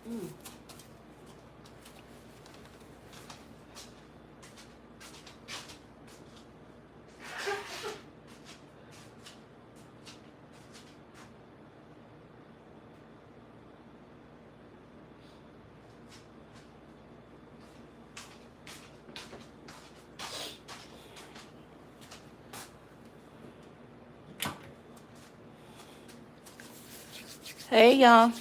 Mm. Hey y'all.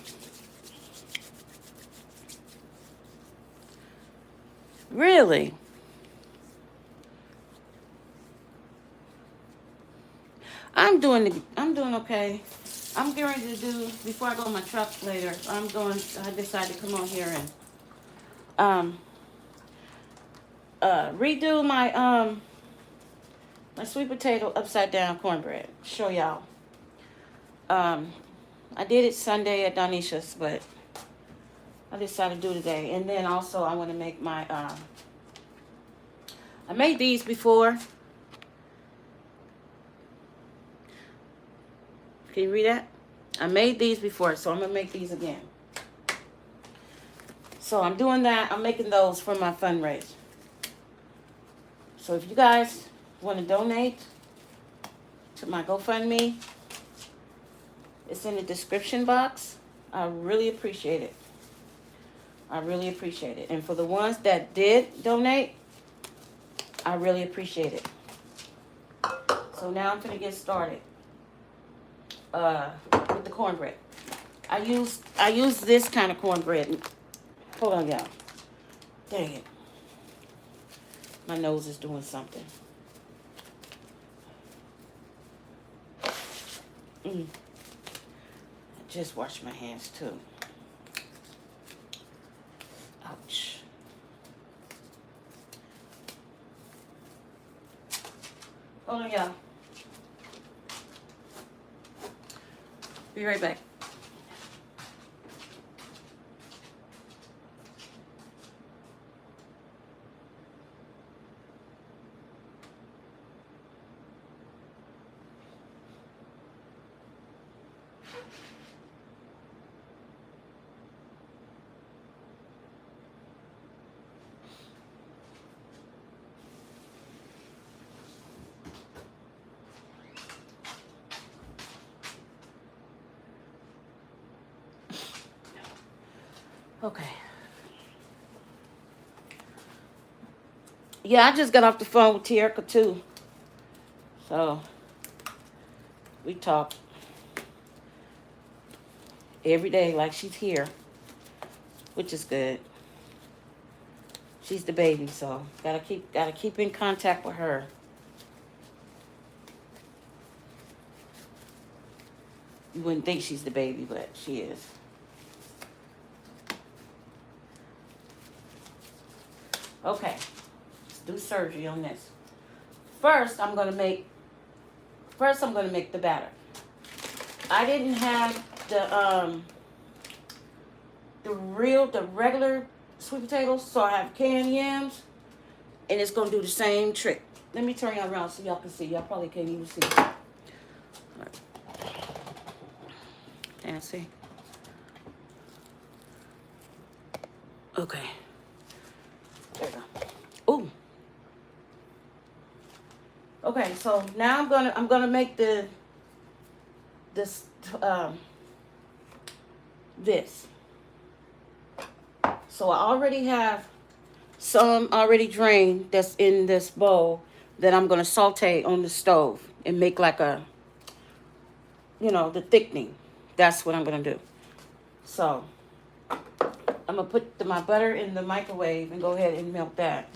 Really? I'm doing okay. I'm getting ready to do before I go to my truck later. I decided to come on here and um redo my sweet potato upside down cornbread. Show y'all. Um I did it Sunday at Donisha's, but I decided to do today. And then also I want to make my I made these before. Can you read that? I made these before, so I'm gonna make these again. So I'm doing that. I'm making those for my fundraiser. So if you guys want to donate to my GoFundMe, it's in the description box. I really appreciate it. I really appreciate it. And for the ones that did donate, I really appreciate it. So now I'm gonna get started with the cornbread. I use this kind of cornbread. Hold on, y'all. Dang it. My nose is doing something. I just washed my hands too. Ouch. Hold on, y'all. Be right back. Okay. Yeah, I just got off the phone with Tierka too. So we talk every day like she's here, which is good. She's the baby, so gotta keep in contact with her. You wouldn't think she's the baby, but she is. Okay, let's do surgery on this. First, I'm gonna make the batter. I didn't have the regular sweet potatoes, so I have canned yams, and it's gonna do the same trick. Let me turn y'all around so y'all can see. Y'all probably can't even see. Can't see. Okay. There we go. Ooh. Okay, so now I'm gonna make this. So I already have some already drained that's in this bowl that I'm gonna saute on the stove and make like a, the thickening. That's what I'm gonna do. So I'm gonna put my butter in the microwave and go ahead and melt that.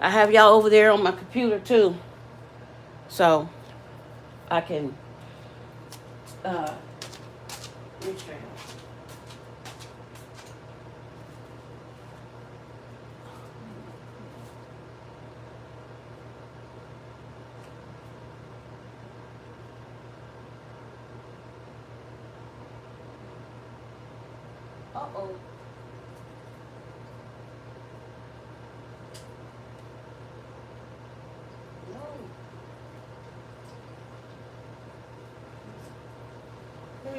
I have y'all over there on my computer too, so I can retrain. Uh-oh.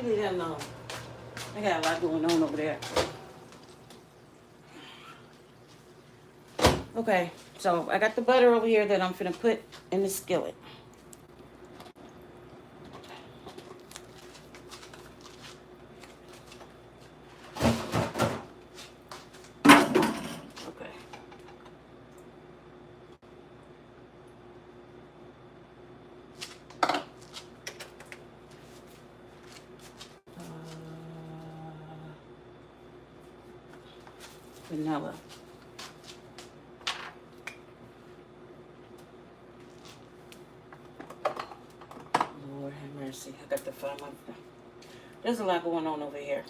me leave that alone. I got a lot going on over there. Okay, so I got the butter over here that I'm finna put in the skillet. Okay. Vanilla. Lord have mercy. I got to find my... There's a lot going on over here.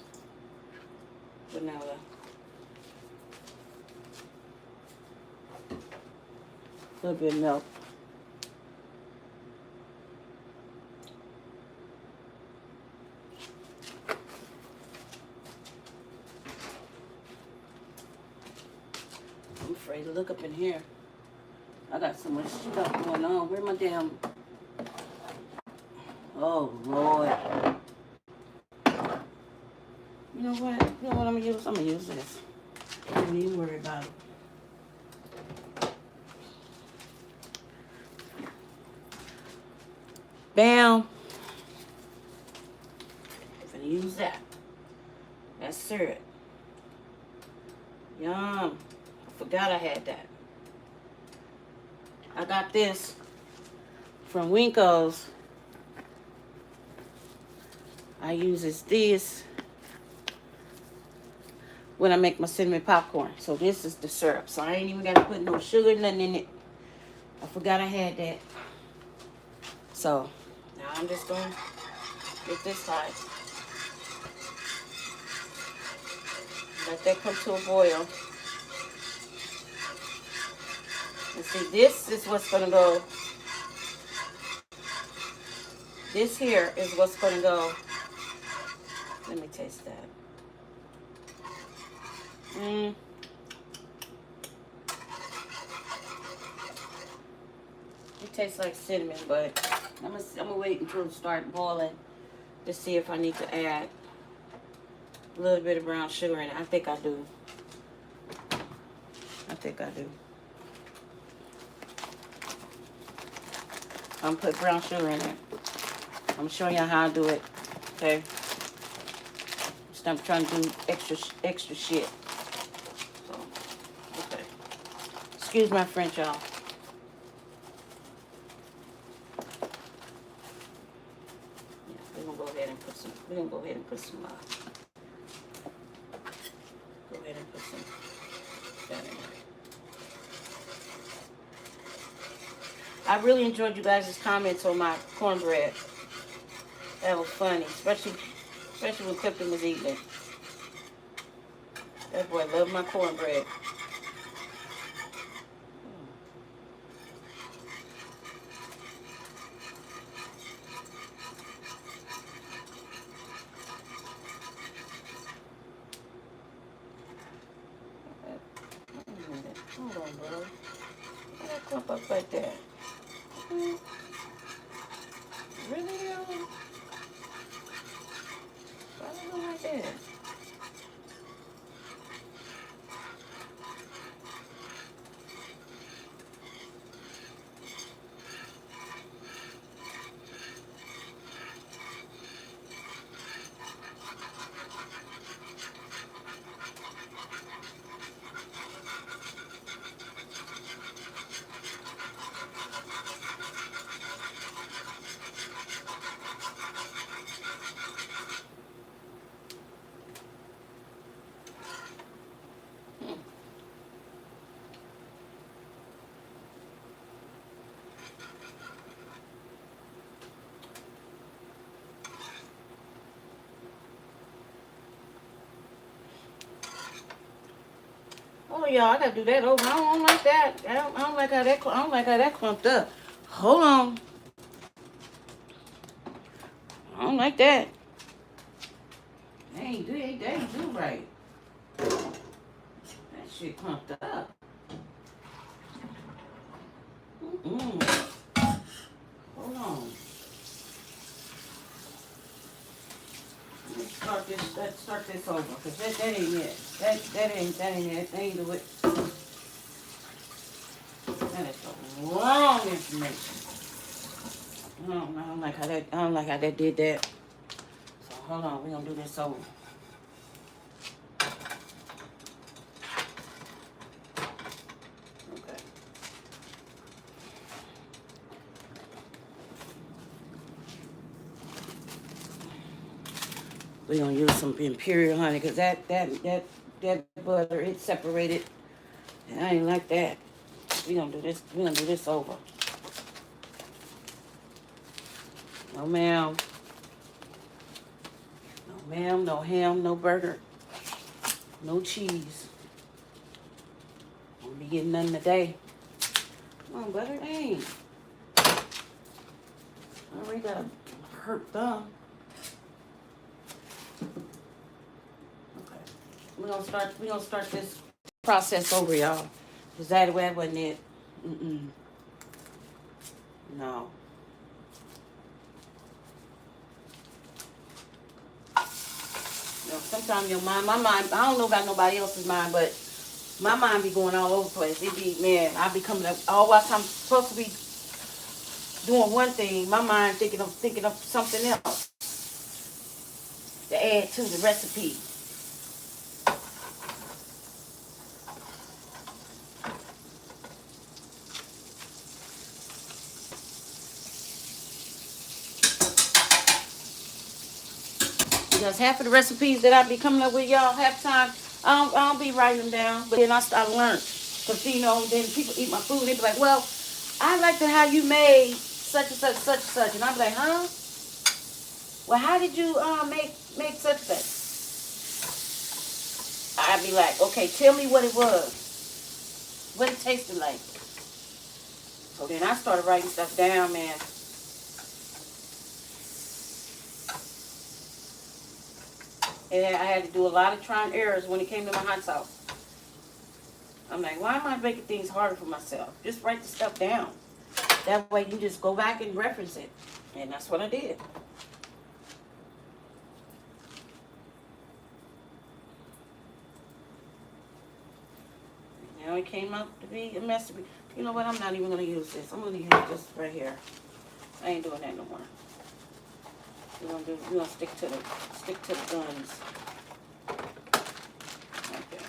Vanilla. A little bit of milk. I'm afraid to look up in here. I got so much stuff going on. Where my damn... Oh, Lord. You know what? You know what I'm going to use? I'm going to use this. Don't even worry about it. Bam. I'm going to use that. That's syrup. Yum. I forgot I had that. I got this from Winko's. I use this when I make my cinnamon popcorn. So this is the syrup. So I ain't even got to put no sugar, nothing in it. I forgot I had that. So now I'm just going to get this hot. Let that come to a boil. And see, this is what's going to go. This here is what's going to go. Let me taste that. It tastes like cinnamon, but I'm gonna wait until it starts boiling to see if I need to add a little bit of brown sugar in it. I think I do. I think I do. I'm gonna put brown sugar in it. I'm showing you how I do it. Okay. I'm trying to do extra shit. So, okay. Excuse my French, y'all. Yeah, we're gonna go ahead and put some. We're gonna go ahead and put some. Go ahead and put some that in there. I really enjoyed you guys' comments on my cornbread. That was funny, especially when Clifton was eating it. That boy loved my cornbread. Wait a minute. Hold on, bro. Why that clump up like that? Really, y'all? Why they go like that? Oh, y'all, I gotta do that over. I don't like that. I don't like how that. I don't like how that clumped up. Hold on. I don't like that. They ain't do right. That shit clumped up. Hold on. let's start this over, because that ain't it. That ain't it. They ain't do it. That is the wrong information. I don't like how that did that. So hold on, we're gonna do this over. Okay. We're gonna use some Imperial honey, because that butter, it's separated. And I ain't like that. We're gonna do this over. No ma'am. No ma'am, no ham, no burger, no cheese. Won't be getting none today. Come on, butter, dang. I already got a hurt thumb. Okay. We're gonna start this process over, y'all. Cause that wasn't it. No. Sometimes your mind, my mind, I don't know about nobody else's mind, but my mind be going all over the place. It be, man, I be coming up, all while I'm supposed to be doing one thing, my mind thinking of something else to add to the recipe. Because half of the recipes that I be coming up with, y'all, half the time, I don't be writing them down. But then I learned. Because, you know, then people eat my food and they be like, well, I liked how you made such and such, such and such. And I be like, huh? Well, how did you make such and such? I'd be like, okay, tell me what it was. What it tasted like. So then I started writing stuff down, man. And I had to do a lot of trial and errors when it came to my hot sauce. I'm like, why am I making things harder for myself? Just write the stuff down. That way you just go back and reference it. And that's what I did. Now it came out to be a mess. You know what? I'm not even going to use this. I'm going to use this right here. I ain't doing that no more. We're gonna stick to the guns. Okay.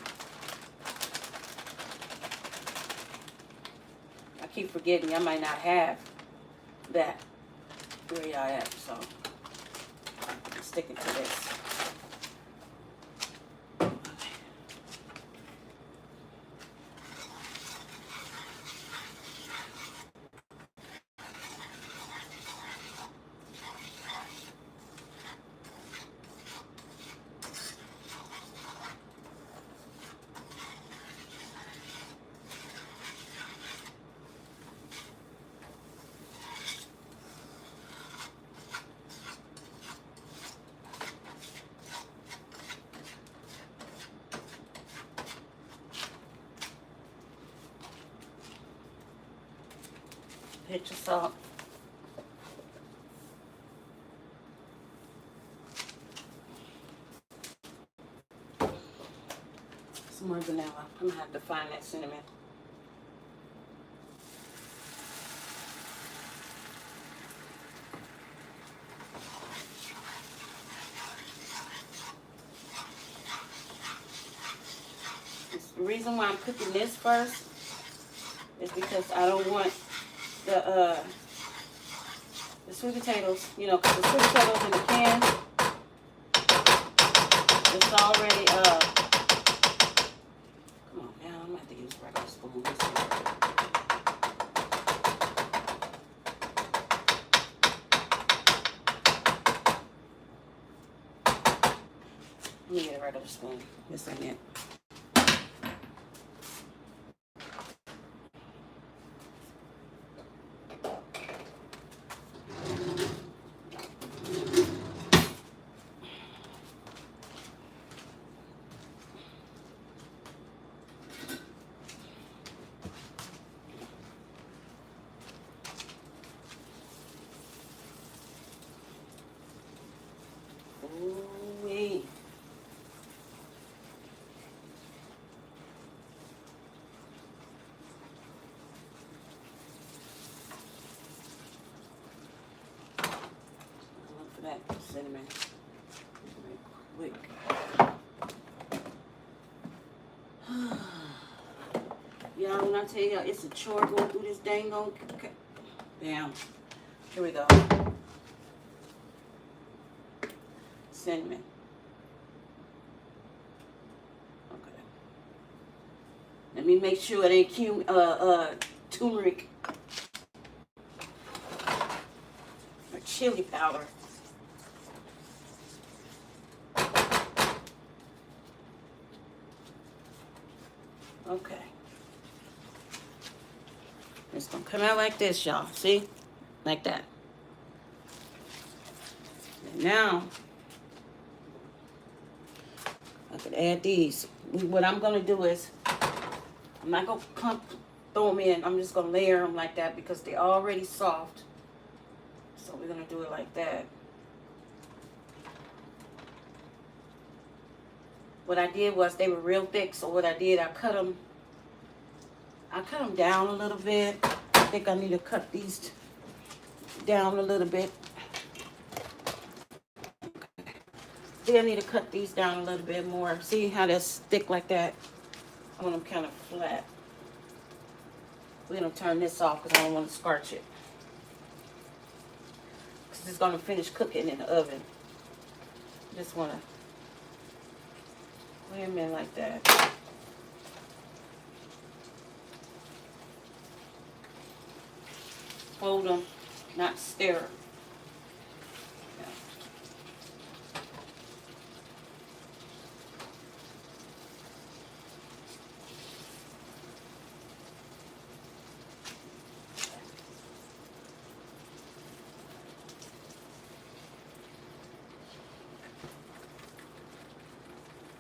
I keep forgetting I might not have that where y'all at, so I'm sticking to this. Pinch of salt. Some more vanilla. I'm gonna have to find that cinnamon. The reason why I'm cooking this first is because I don't want the sweet potatoes, you know, because the sweet potatoes in the can, it's already, come on now, I'm going to have to use a regular spoon. Let me get a regular spoon. This ain't it. Ooh-wee. cinnamon. Quick. Y'all, when I tell you it's a chore going through this dang on. Bam. Here we go. Cinnamon. Okay. Let me make sure it ain't turmeric or chili powder. Okay. It's gonna come out like this, y'all. See? Like that. And now, I can add these. What I'm gonna do is, I'm not gonna throw them in. I'm just gonna layer them like that because they're already soft. So we're gonna do it like that. What I did was they were real thick, so what I did, I cut them down a little bit. I think I need to cut these down a little bit. Okay. I think I need to cut these down a little bit more. See how they're thick like that? I want them kind of flat. We're going to turn this off because I don't want to scorch it. Because it's going to finish cooking in the oven. Just want to lay them in like that. Hold them, not stir them.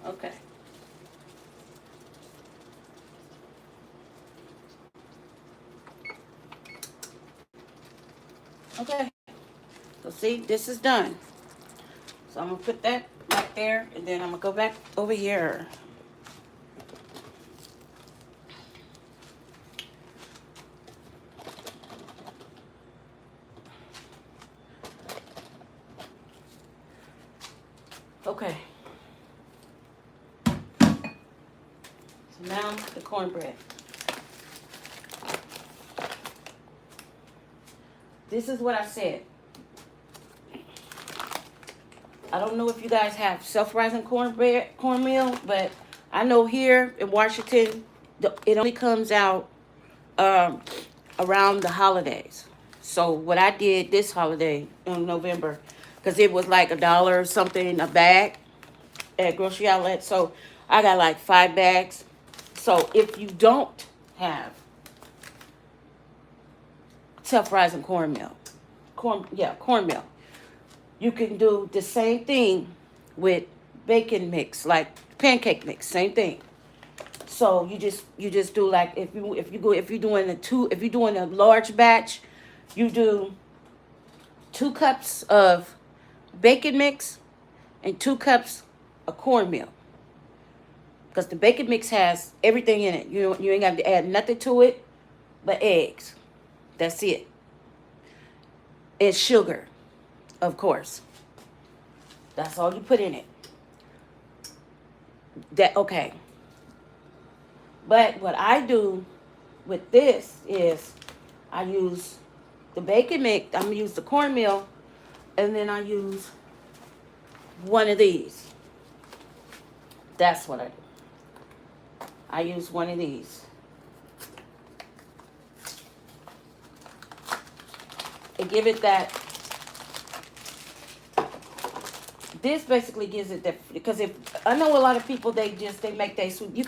Okay. Okay. So see, this is done. So I'm going to put that back there, and then I'm going to go back over here. Okay. So now the cornbread. This is what I said. I don't know if you guys have self-rising cornmeal, but I know here in Washington, it only comes out around the holidays. So what I did this holiday in November, because it was like $1 or something a bag at grocery outlet. So I got like 5 bags. So if you don't have self-rising cornmeal, cornmeal, you can do the same thing with bacon mix, like pancake mix, same thing. So you just do like if you're doing a large batch, you do 2 cups of bacon mix and 2 cups of cornmeal. Because the bacon mix has everything in it. You ain't got to add nothing to it but eggs. That's it. And sugar, of course. That's all you put in it. Okay. But what I do with this is I use the bacon mix. I'm going to use the cornmeal. And then I use one of these. That's what I do. I use one of these. And give it that. This basically gives it that, because if I know a lot of people they make their sweet. You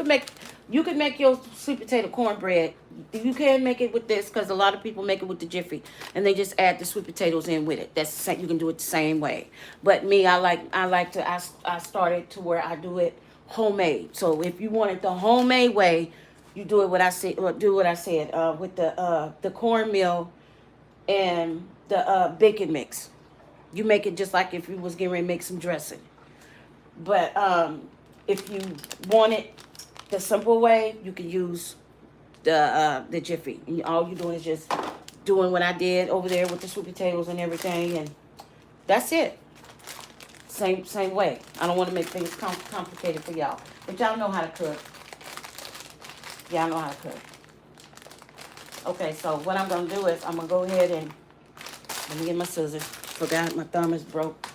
can make your sweet potato cornbread. You can make it with this because a lot of people make it with the Jiffy and they just add the sweet potatoes in with it. That's the same, you can do it the same way. But me, I started to where I do it homemade. So if you want it the homemade way, you do it what I said. With the cornmeal and the bacon mix. You make it just like if you was getting ready to make some dressing. But if you want it the simple way, you can use the Jiffy. And all you're doing is just doing what I did over there with the sweet potatoes and everything, and that's it. Same way. I don't want to make things complicated for y'all. But y'all know how to cook. Y'all know how to cook. Okay, so what I'm going to do is I'm going to go ahead and let me get my scissors. Forgot my thumb is broke.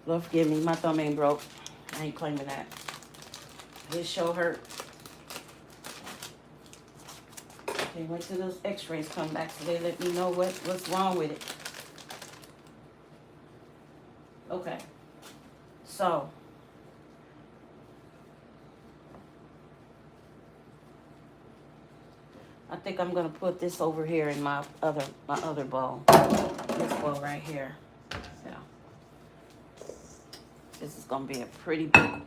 Lord forgive me, my thumb ain't broke. I ain't claiming that. This show hurt. Can't wait till those x-rays come back so they let me know what's wrong with it. Okay. So. I think I'm gonna put this over here in my other bowl. This bowl right here. Yeah. This is gonna be a pretty big.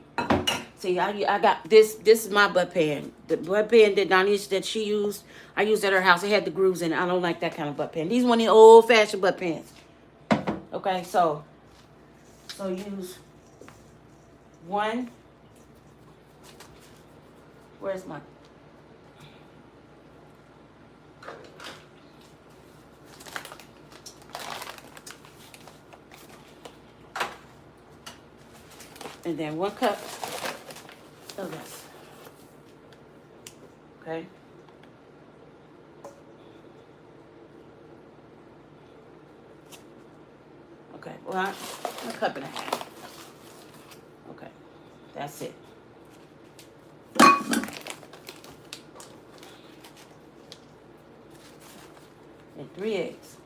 See, I got this. This is my butt pan. The butt pan that Donisha that she used, I used at her house. It had the grooves in it. I don't like that kind of butt pan. These one of the old-fashioned butt pans. Okay, so use one. Where's my? And then 1 cup of this. Okay. Okay, well, 1.5 cups. Okay, that's it. And 3 eggs.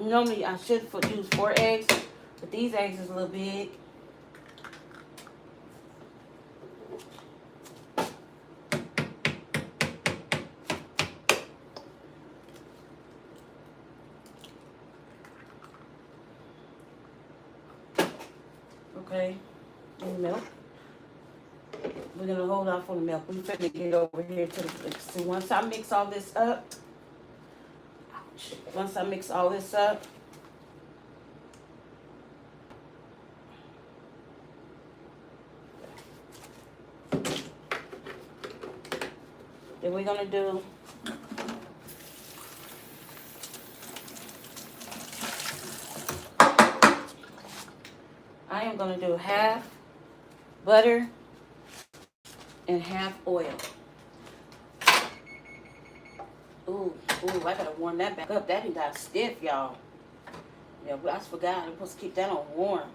Normally I should use 4 eggs, but these eggs is a little big. Okay, and milk. We're gonna hold off on the milk. We're finna get over here to the. See, once I mix all this up. Once I mix all this up, then we're gonna do I am gonna do half butter and half oil. Ooh, I gotta warm that back up. That got stiff, y'all. Yeah, but I forgot. I'm supposed to keep that on warm.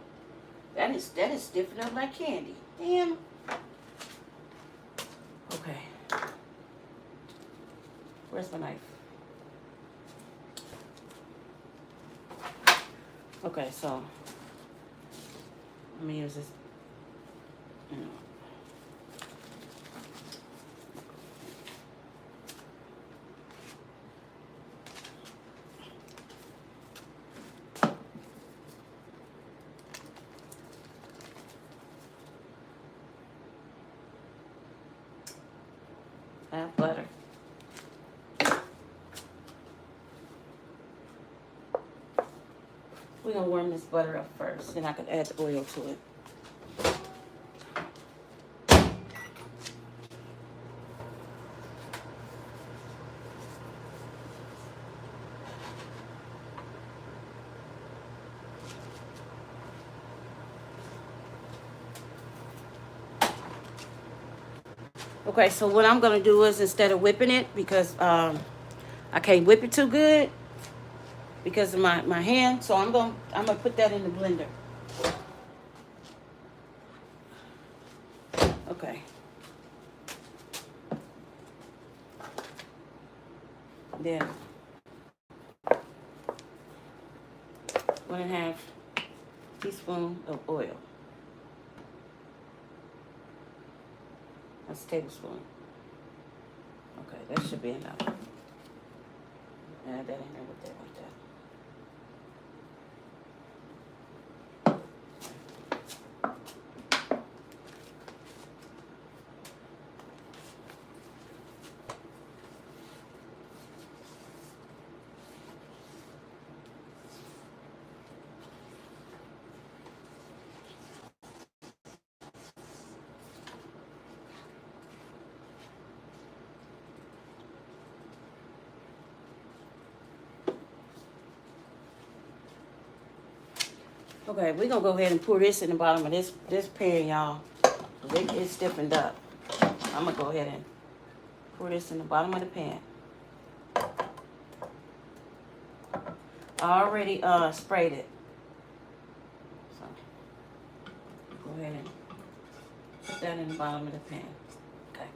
That is stiffening up like candy. Damn. Okay. Where's my knife? Okay, so let me use this. Half butter. We're gonna warm this butter up first, then I can add the oil to it. Okay, so what I'm gonna do is instead of whipping it, because I can't whip it too good because of my hand, so I'm gonna put that in the blender. Okay. Then 1.5 teaspoon of oil. That's a tablespoon. Okay, that should be enough. Add that in there with that like that. Okay, we're gonna go ahead and pour this in the bottom of this pan, y'all. It's stiffened up. I'm gonna go ahead and pour this in the bottom of the pan. I already sprayed it. So go ahead and put that in the bottom of the pan. Okay.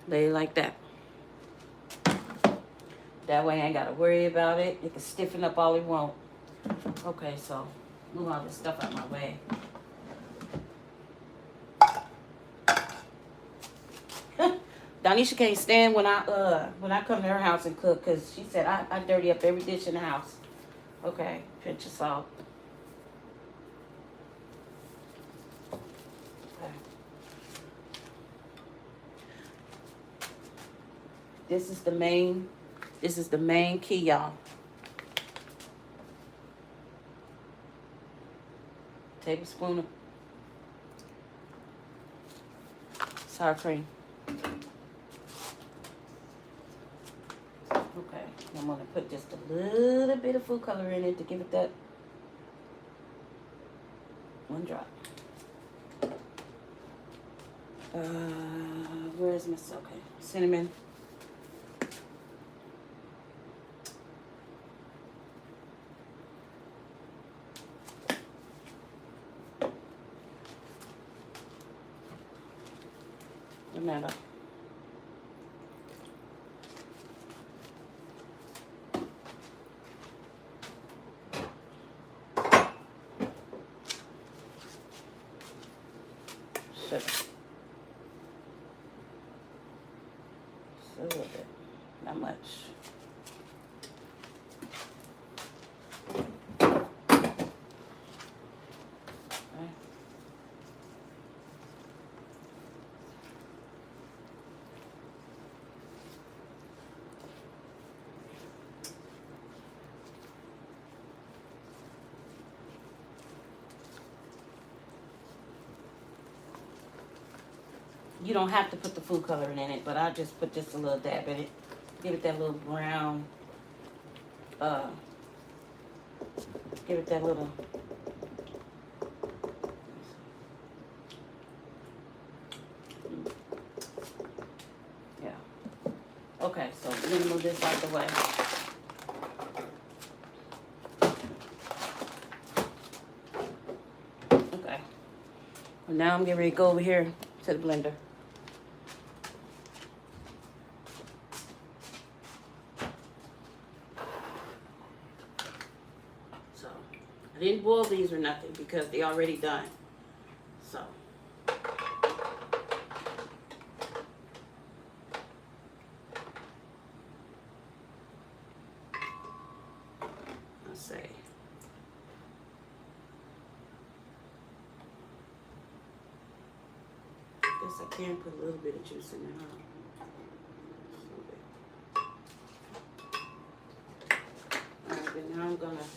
Lay it like that. That way I ain't gotta worry about it. It can stiffen up all it want. Okay, so move all this stuff out of my way. Donisha can't stand when I come to her house and cook, because she said I dirty up every dish in the house. Okay, pinch of salt. Okay. This is the main key, y'all. Tablespoon of sour cream. Okay, I'm gonna put just a little bit of food color in it to give it that one drop. Where's my, okay, cinnamon. Banana. Sugar. Just a little bit, not much. You don't have to put the food coloring in it, but I just put just a little dab in it. Give it that little brown, give it that little, yeah. Okay, so we're gonna move this out the way. Okay. Well, now I'm getting ready to go over here to the blender. I didn't boil these or nothing because they already done. So let's see. Guess I can put a little bit of juice in there, huh? Alright, but now I'm gonna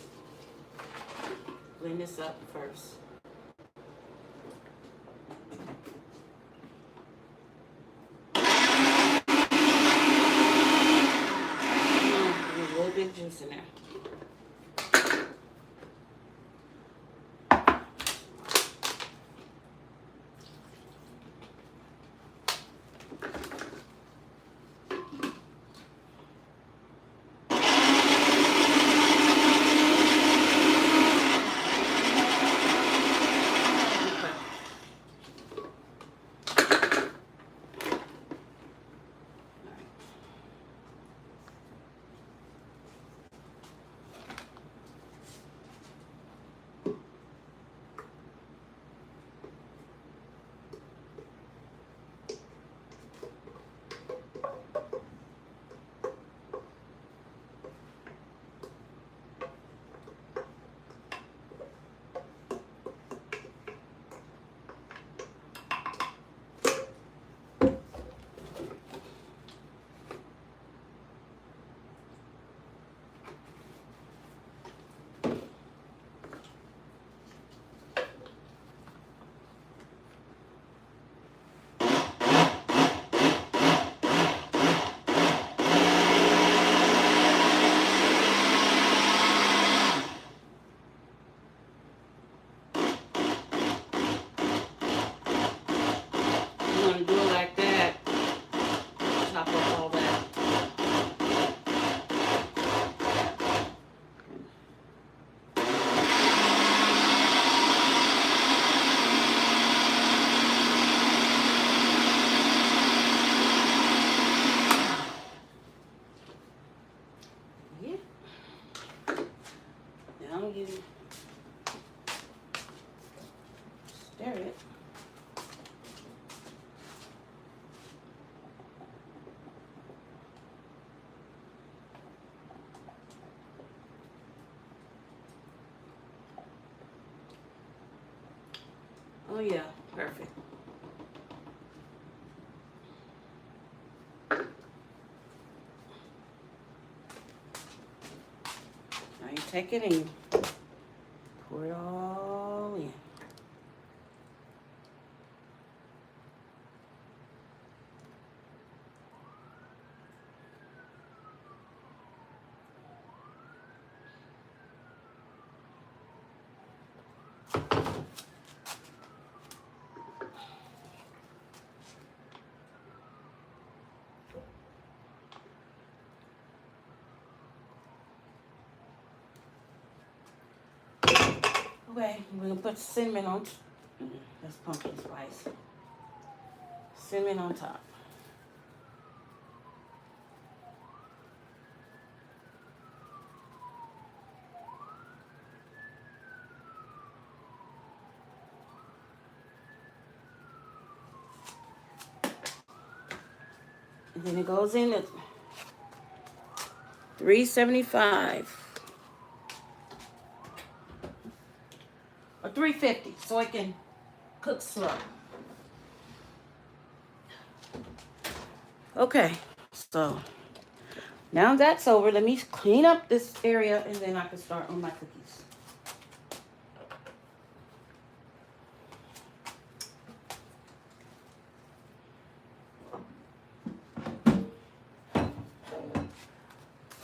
blend this up first. A little bit of juice in there. There it is. Oh yeah, perfect. Now you take it and you pour it all in. Okay, we're gonna put cinnamon on. That's pumpkin spice. Cinnamon on top. And then it goes in at $3.75 or $3.50, so it can cook slow. Okay, so now that's over. Let me clean up this area and then I can start on my cookies.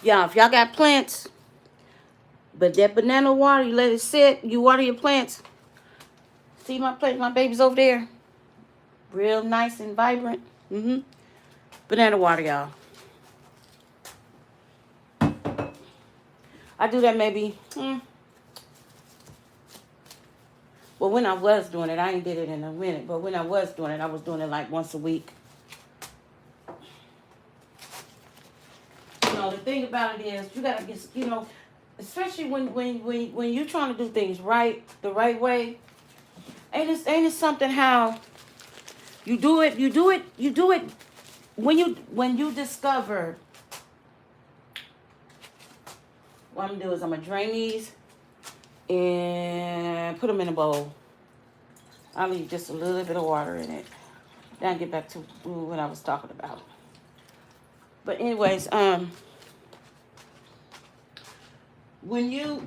Yeah, if y'all got plants, but that banana water, you let it sit, you water your plants. See my plants, my babies over there? Real nice and vibrant. Banana water, y'all. I do that maybe, well, when I was doing it, I ain't did it in a minute, but when I was doing it, I was doing it like once a week. You know, the thing about it is, you gotta get, you know, especially when you're trying to do things right, the right way. Ain't it something how you do it when you discover. What I'm gonna do is I'm gonna drain these and put them in a bowl. I'll leave just a little bit of water in it. Then I'll get back to what I was talking about. But anyways, when you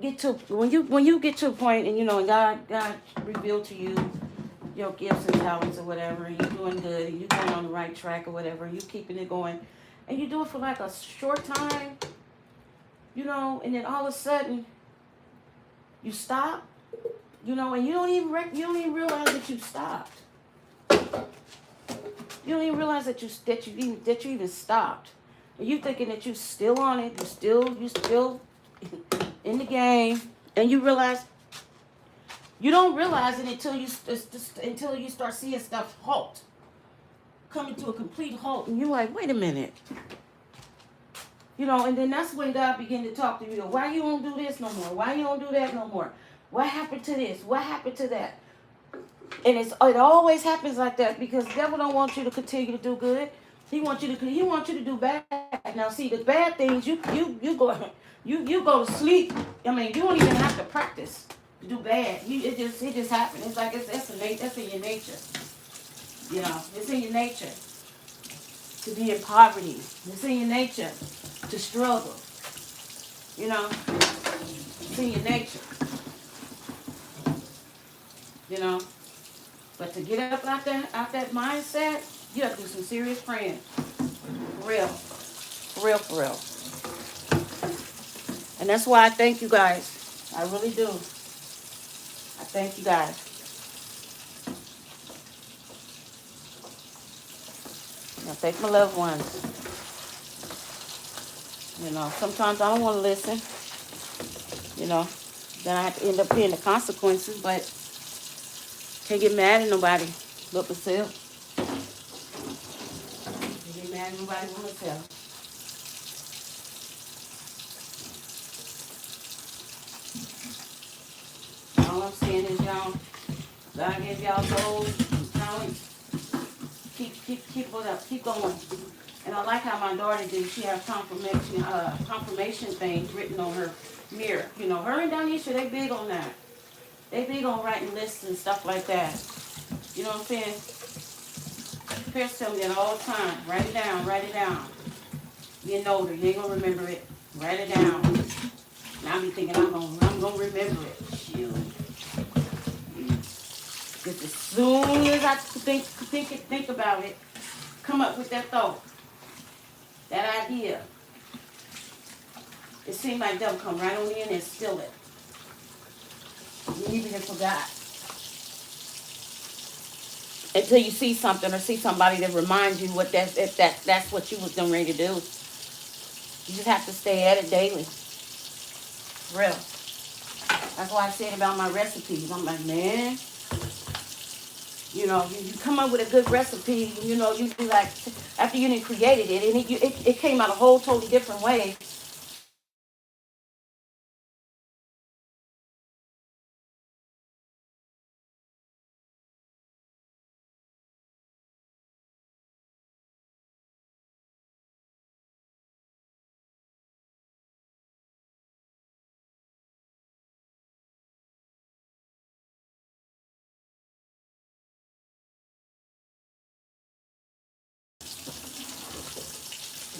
get to a point and you know God revealed to you your gifts and talents or whatever, and you're doing good and you're going on the right track or whatever, and you keeping it going, and you do it for like a short time, you know, and then all of a sudden you stop, you know, and you don't even realize that you stopped. You don't even realize that you even stopped. And you thinking that you still on it, you still in the game, and you realize you don't realize it until you start seeing stuff halt, coming to a complete halt, and you're like, wait a minute. You know, and then that's when God began to talk to you. Why you don't do this no more? Why you don't do that no more? What happened to this? What happened to that? And it always happens like that because the devil don't want you to continue to do good. He wants you to do bad. Now see, the bad things you go to sleep. I mean, you don't even have to practice to do bad. It just happens. It's like that's in your nature. You know, it's in your nature to be in poverty. It's in your nature to struggle. You know, it's in your nature. You know, but to get up out that mindset, you have to do some serious praying. For real. For real, for real. And that's why I thank you guys. I really do. I thank you guys. I thank my loved ones. You know, sometimes I don't want to listen. You know, then I have to end up paying the consequences, but can't get mad at nobody but myself. Can't get mad at nobody but myself. All I'm saying is, y'all, God gave y'all goals, talents. Keep it up. Keep going. And I like how my daughter did. She has confirmation things written on her mirror. You know, her and Donisha, they big on that. They big on writing lists and stuff like that. You know what I'm saying? Pierce tells me that all the time. Write it down. Write it down. You're older. You ain't gonna remember it. Write it down. And I be thinking I'm gonna remember it. Shoot. Just as soon as I think about it, come up with that thought, that idea. It seemed like they'll come right on in and steal it. You even forgot. Until you see something or see somebody that reminds you what that's what you was getting ready to do. You just have to stay at it daily. Real. That's why I said about my recipes. I'm like, man, you know, you come up with a good recipe, you know, you be like, after you done created it, and it came out a whole totally different way.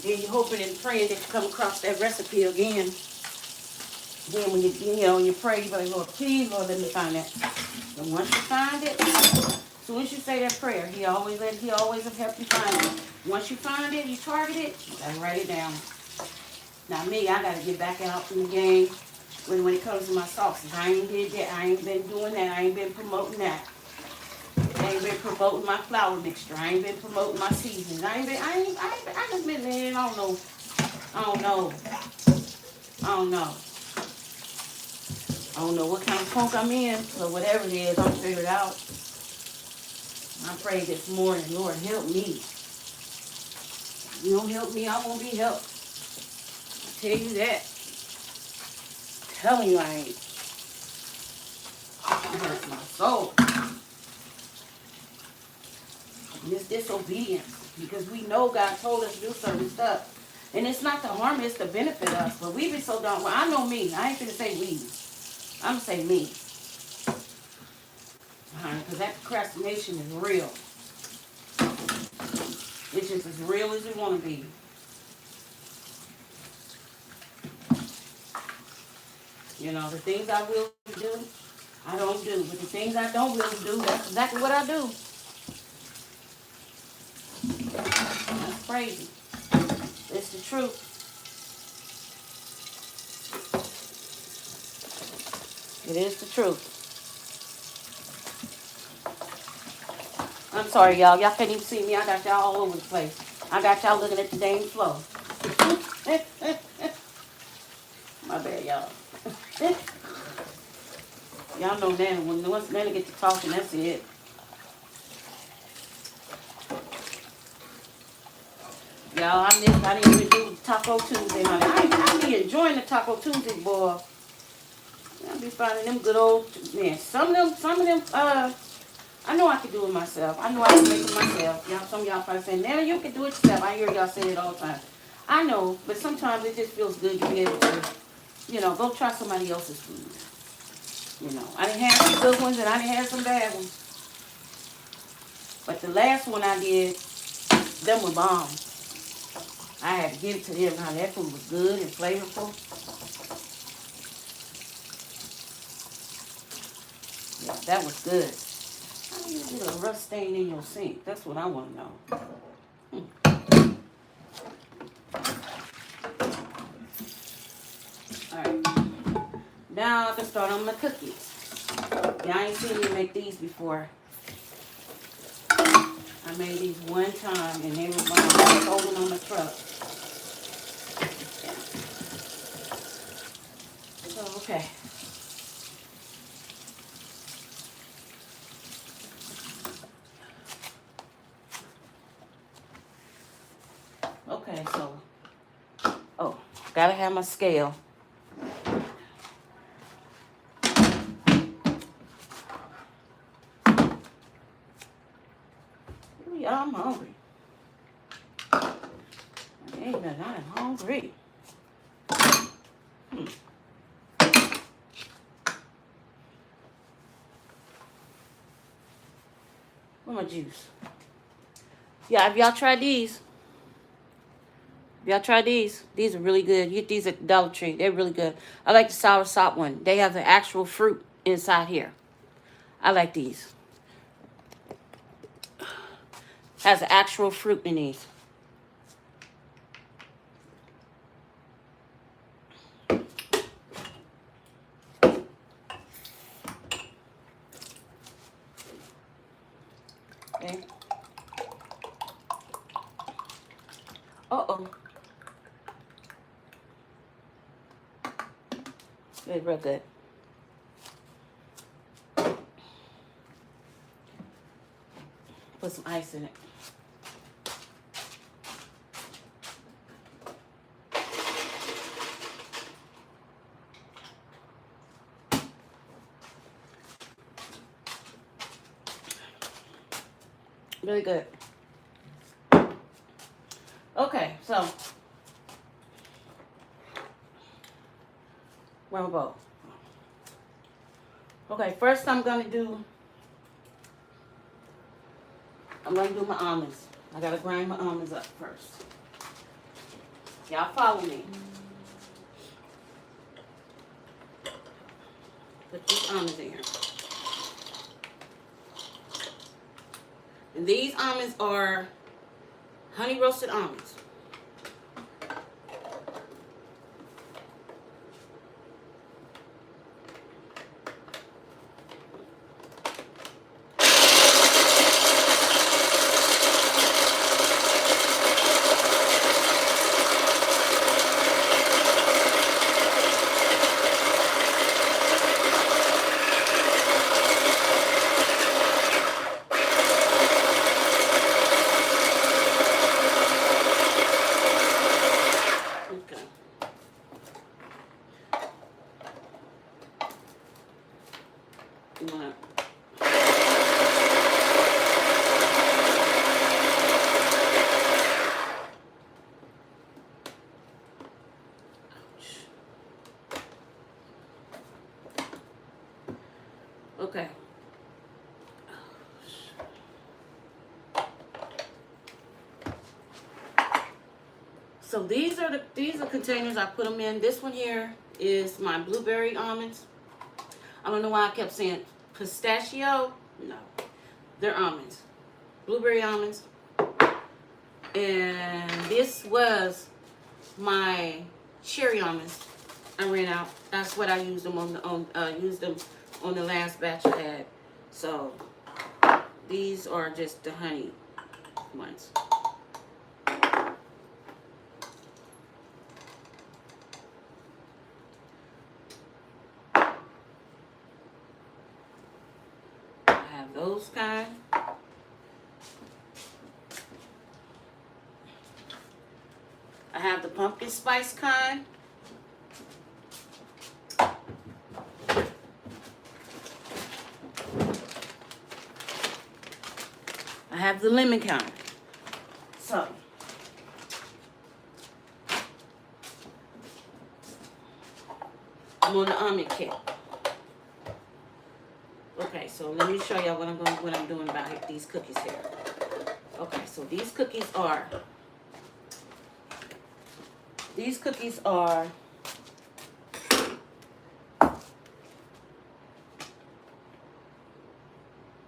Then you're hoping and praying that you come across that recipe again. Then when you pray, you're like, Lord, please, Lord, let me find that. And once you find it, as soon as you say that prayer, he always will help you find it. Once you find it, you target it, you gotta write it down. Now me, I gotta get back out in the game when it comes to my sauces. I ain't did that. I ain't been doing that. I ain't been promoting that. I ain't been promoting my flour mixture. I ain't been promoting my seasonings. I just been, man, I don't know. I don't know what kind of funk I'm in, but whatever it is, I'm figure it out. I prayed this morning, Lord, help me. If you don't help me, I won't be helped. I tell you that. I'm telling you I ain't. It hurts my soul. And it's disobedience, because we know God told us to do certain stuff. And it's not to harm, it's to benefit us. But we be so dumb. Well, I know me. I ain't gonna say we. I'm gonna say me. Because that procrastination is real. It's just as real as it want to be. You know, the things I will do, I don't do. But the things I don't really do, that's exactly what I do. That's crazy. It's the truth. It is the truth. I'm sorry, y'all. Y'all can't even see me. I got y'all all over the place. I got y'all looking at the dang floor. My bad, y'all. Y'all know Nana. Once Nana gets to talking, that's it. Y'all, I didn't even do Taco Tuesday, honey. I be enjoying the Taco Tuesday, boy. I be finding them good old, man. Some of them, I know I can do it myself. I know I can make it myself. Y'all, some of y'all probably saying, Nana, you can do it yourself. I hear y'all say it all the time. I know, but sometimes it just feels good to be able to, go try somebody else's food. I done had some good ones and I done had some bad ones. But the last one I did, them were bomb. I had to give it to them. Now that food was good and flavorful. Yeah, that was good. How do you get a rust stain in your sink? That's what I want to know. Alright. Now I can start on my cookies. Y'all ain't seen me make these before. I made these one time and they were bomb. I sold them on the truck. So, okay. Okay, so, gotta have my scale. Y'all, I'm hungry. I ain't nothing. I'm hungry. Where's my juice? Yeah, have y'all tried these? Y'all try these? These are really good. You get these at the Dollar Tree. They're really good. I like the sour sop one. They have the actual fruit inside here. I like these. Has the actual fruit in these. Okay. Uh-oh. It's real good. Put some ice in it. Really good. Okay, so where we go? Okay, first I'm gonna do my almonds. I gotta grind my almonds up first. Y'all follow me. Put these almonds in here. And these almonds are honey roasted almonds. Okay. So these are containers I put them in. This one here is my blueberry almonds. I don't know why I kept saying pistachio. No, they're almonds, blueberry almonds. And this was my cherry almonds. I ran out. That's what I used them on the last batch I had. So these are just the honey ones. I have those kind. I have the pumpkin spice kind. I have the lemon kind. So I'm on the almond kit. Okay, so let me show y'all what I'm doing about these cookies here. Okay, so these cookies are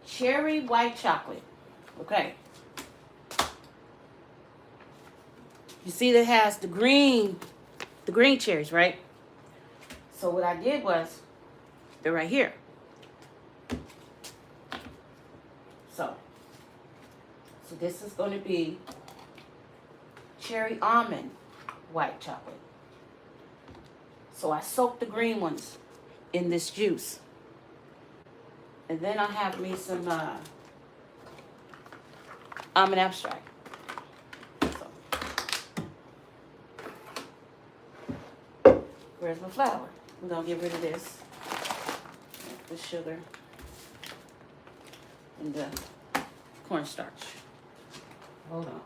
cherry white chocolate. Okay. You see that has the green cherries, right? So what I did was, they're right here. So this is going to be cherry almond white chocolate. So I soaked the green ones in this juice. And then I have me some almond abstract. So, where's my flour? I'm going to get rid of this. The sugar and the cornstarch. Hold on.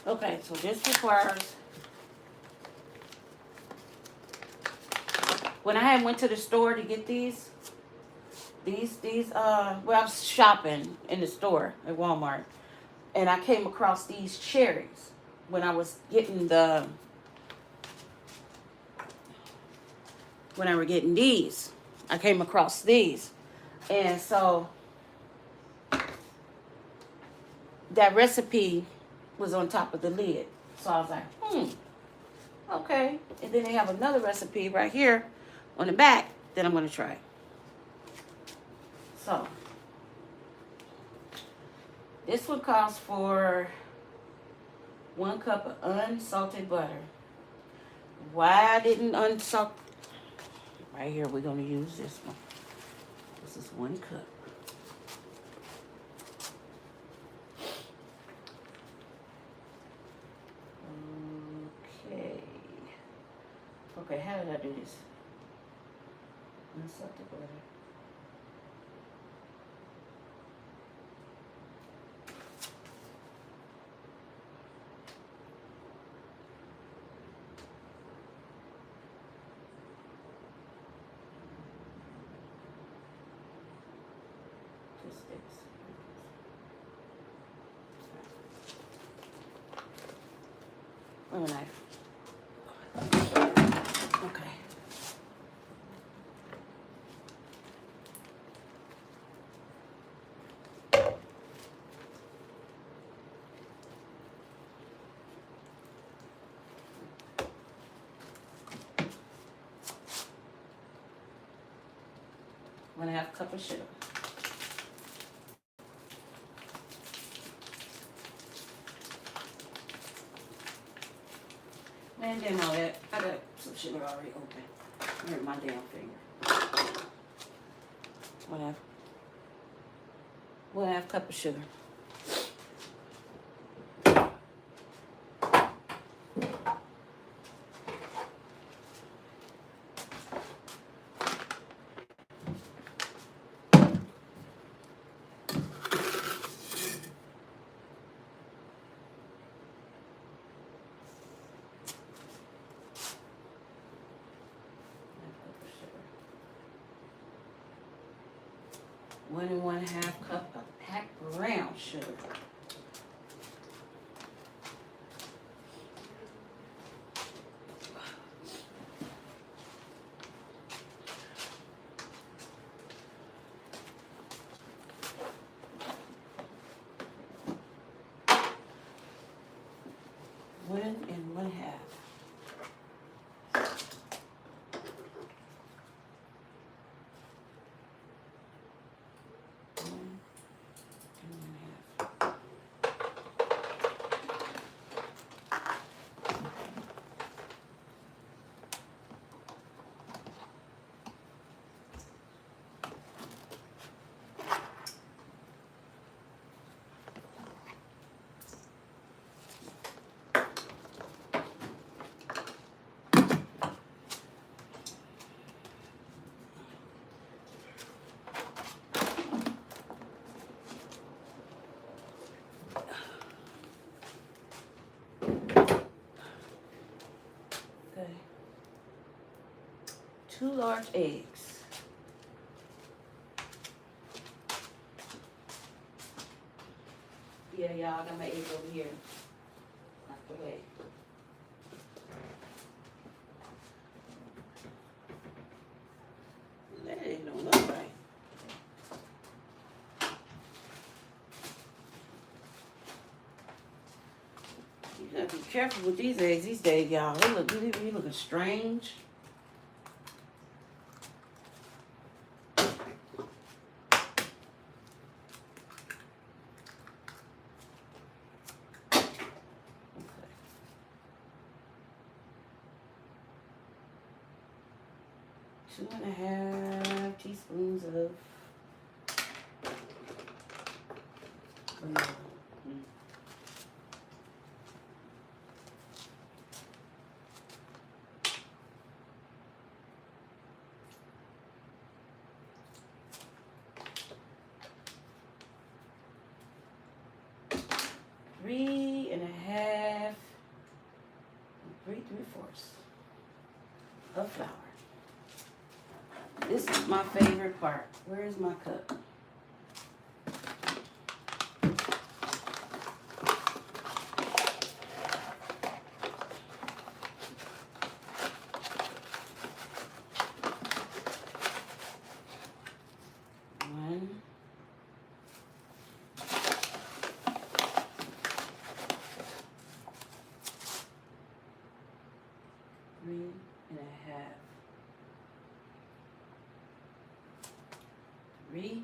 Okay, so this requires, when I had went to the store to get these, well, I was shopping in the store at Walmart, and I came across these cherries when I was getting these. I came across these, and so that recipe was on top of the lid. So I was like, okay. And then they have another recipe right here on the back that I'm going to try. So this one calls for 1 cup of unsalted butter. Why I didn't unsalt? Right here, we're going to use this one. This is 1 cup. Okay, how did I do this? Unsalted butter. Just this. Where am I? Okay. I'm 1/2 cup of sugar. Man, damn all that. I got some sugar already open. Hurt my damn finger. 1/2 cup of sugar. One and 1/2 cup of packed brown sugar. One and 1/2. Okay. 2 large eggs. Yeah, y'all, I got my eggs over here. Out the way. That egg don't look right. You gotta be careful with these eggs these days, y'all. They looking strange. 2.5 teaspoons of vanilla. 3.5, 3/4 of flour. This is my favorite part. Where is my cup? One. 3.5. 3.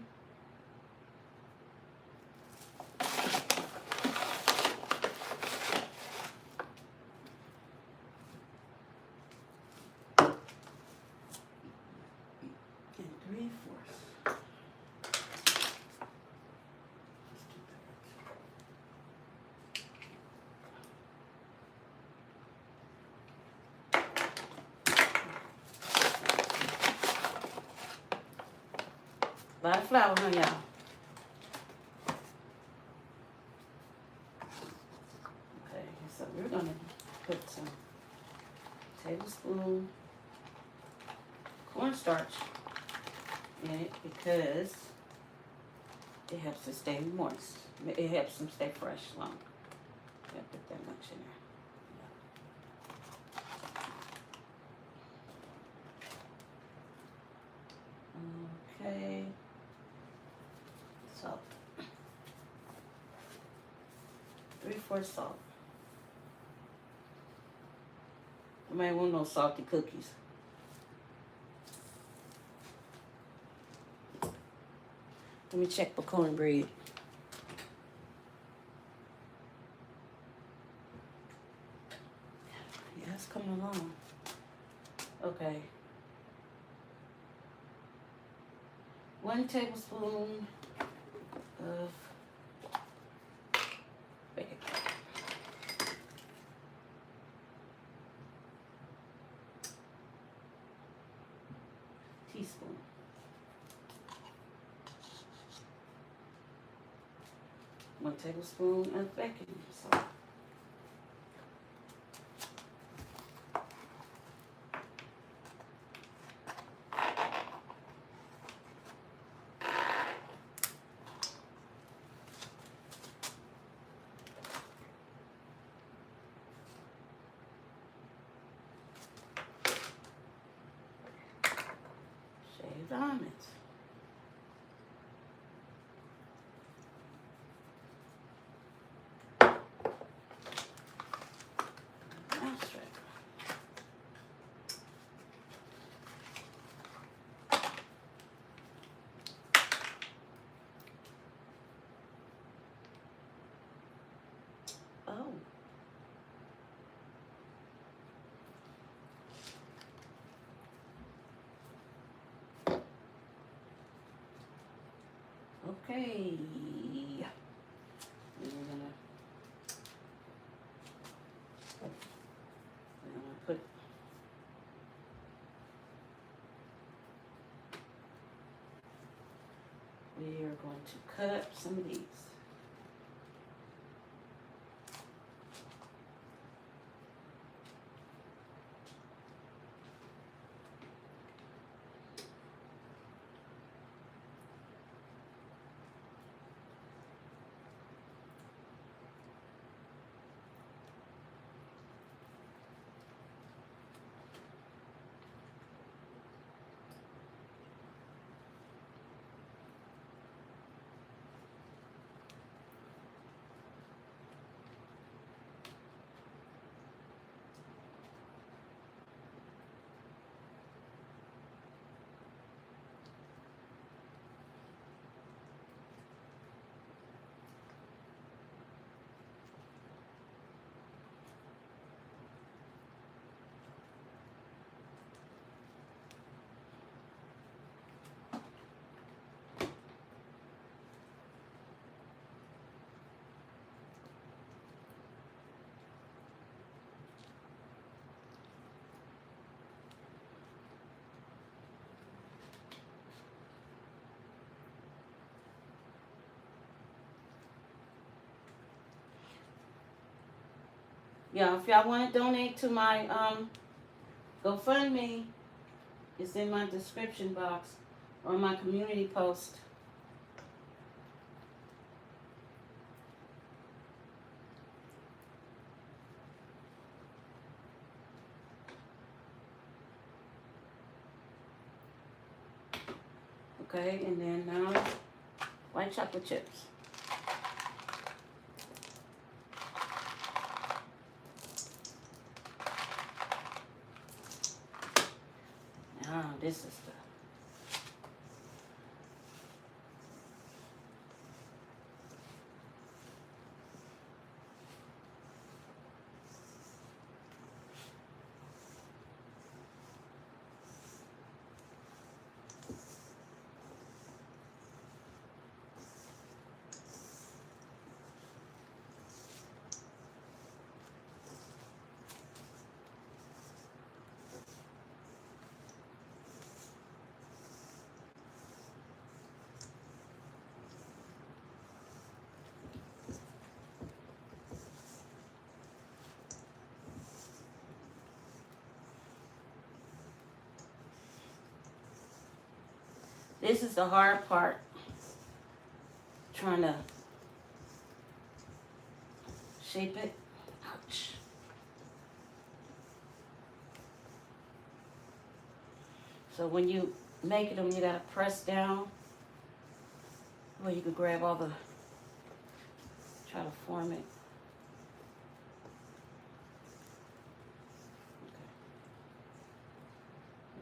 And 3/4. A lot of flour, huh, y'all? Okay, so we're gonna put some tablespoon cornstarch in it because it helps it stay moist. It helps them stay fresh long. Gotta put that much in there. Okay. Salt. 3/4 salt. You might want no salty cookies. Let me check for cornbread. Yeah, it's coming along. Okay. 1 tablespoon of baking powder. Teaspoon. 1 tablespoon of baking salt. Shaved almonds. Oh. Okay. And we're gonna put we are going to cut up some of these. Yeah, if y'all want to donate to my GoFundMe, it's in my description box or my community post. Okay, and then now white chocolate chips. Now this is the this is the hard part. Trying to shape it. Ouch. So when you make them, you gotta press down where you can grab all the, try to form it.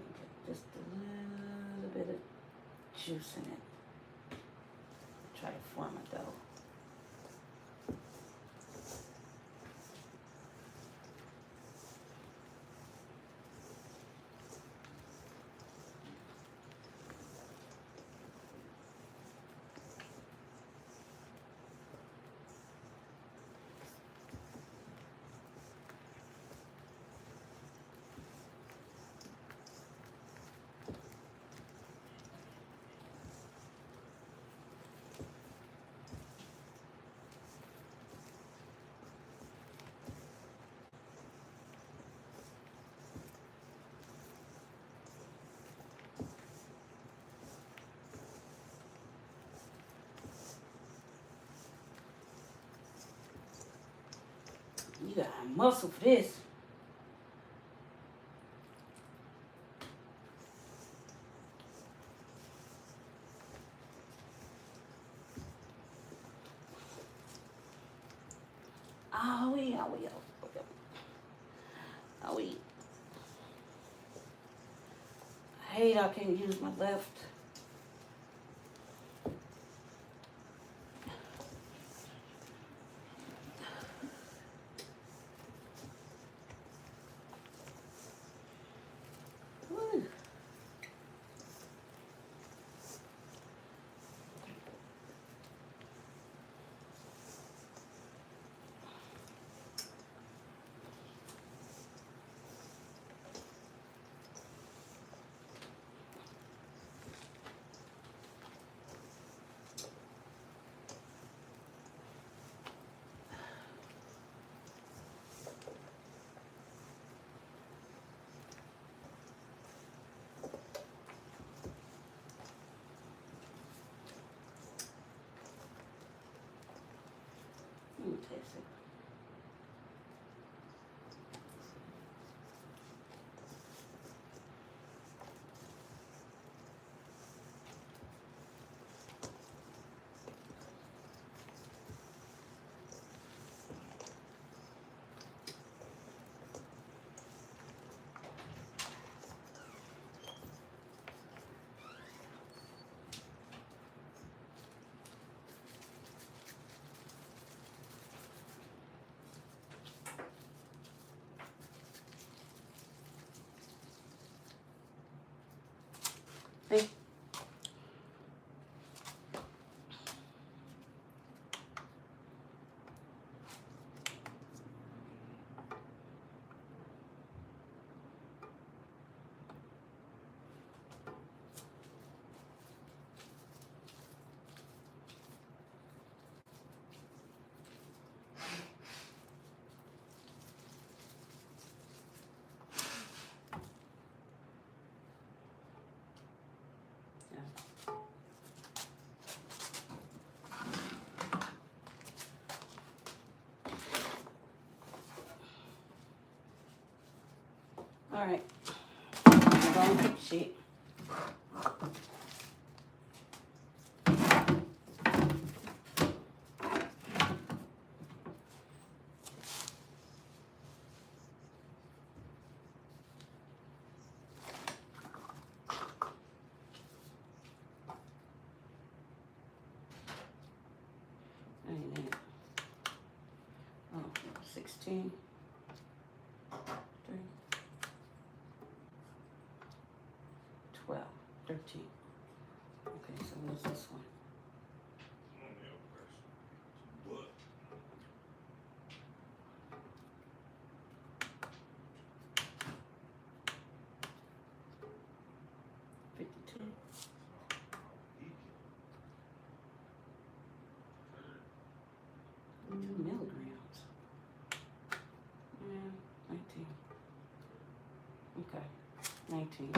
Okay. Just a little bit of juice in it. Try to form a dough. You got muscle for this. Oh, yeah, I hate I can't use my left. Woo. Let me taste it. See? All right. I'm going to cookie sheet. Ain't it? Oh, 16. 3, 12, 13. Okay, so what's this one? What? 52. 2 milligrams. Yeah, 19. Okay, 19.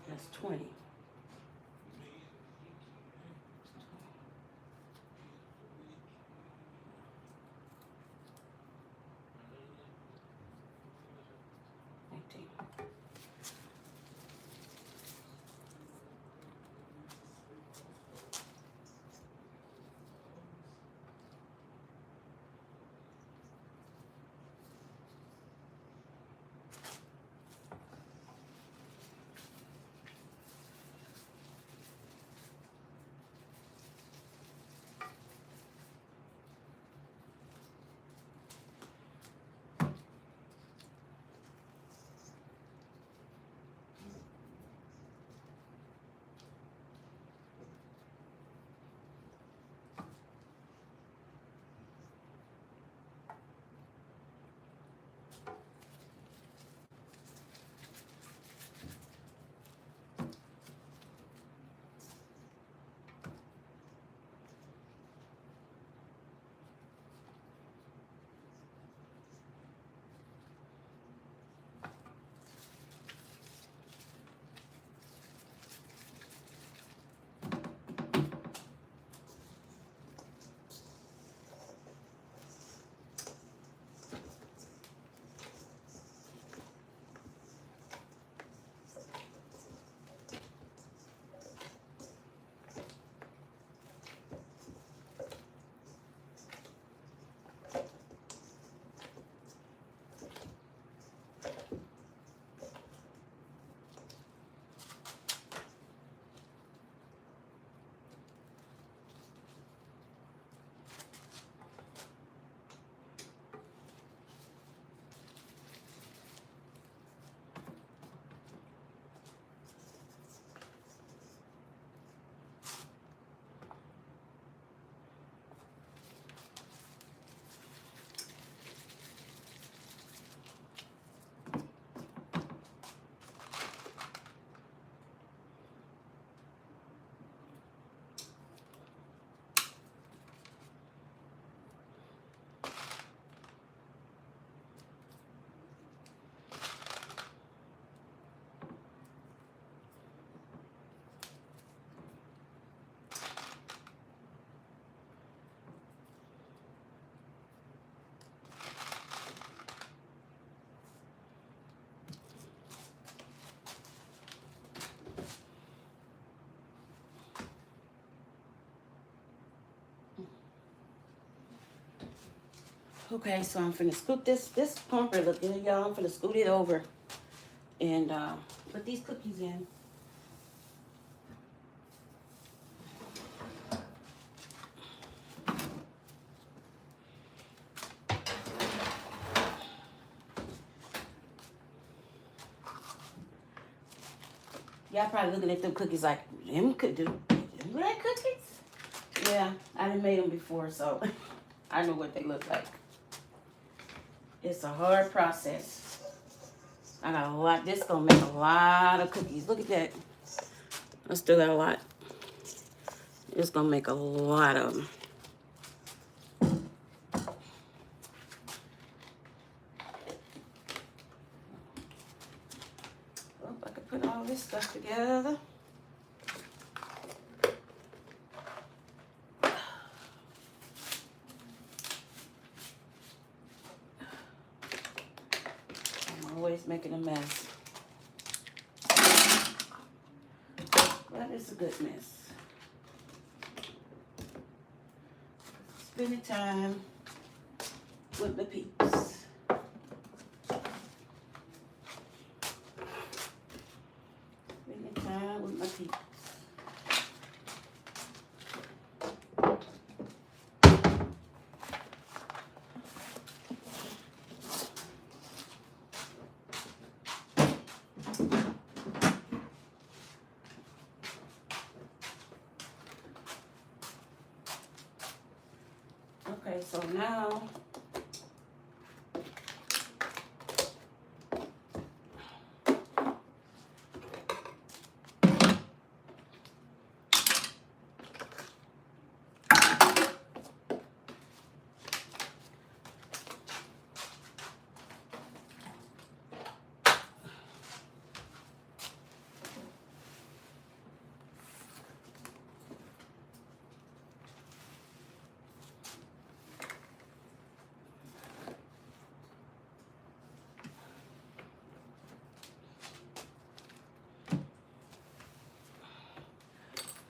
That's 20. Okay, so I'm finna scoop this cornbread look good, y'all. I'm finna scoot it over and put these cookies in. Y'all probably looking at them cookies like, them could do black cookies? Yeah, I done made them before, so I know what they look like. It's a hard process. I got a lot. This gonna make a lot of cookies. Look at that. I still got a lot. It's gonna make a lot of them. Oh, I can put all this stuff together. making a mess. But it's a good mess. Spending time with the peeps. Spending time with my peeps. Okay, so now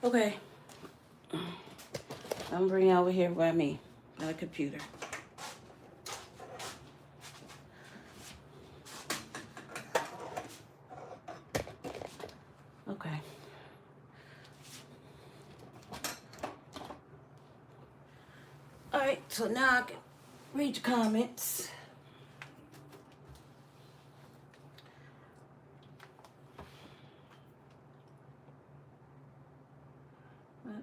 okay, I'm bringing over here by me, my computer. Okay. All right, so now I can read your comments. What?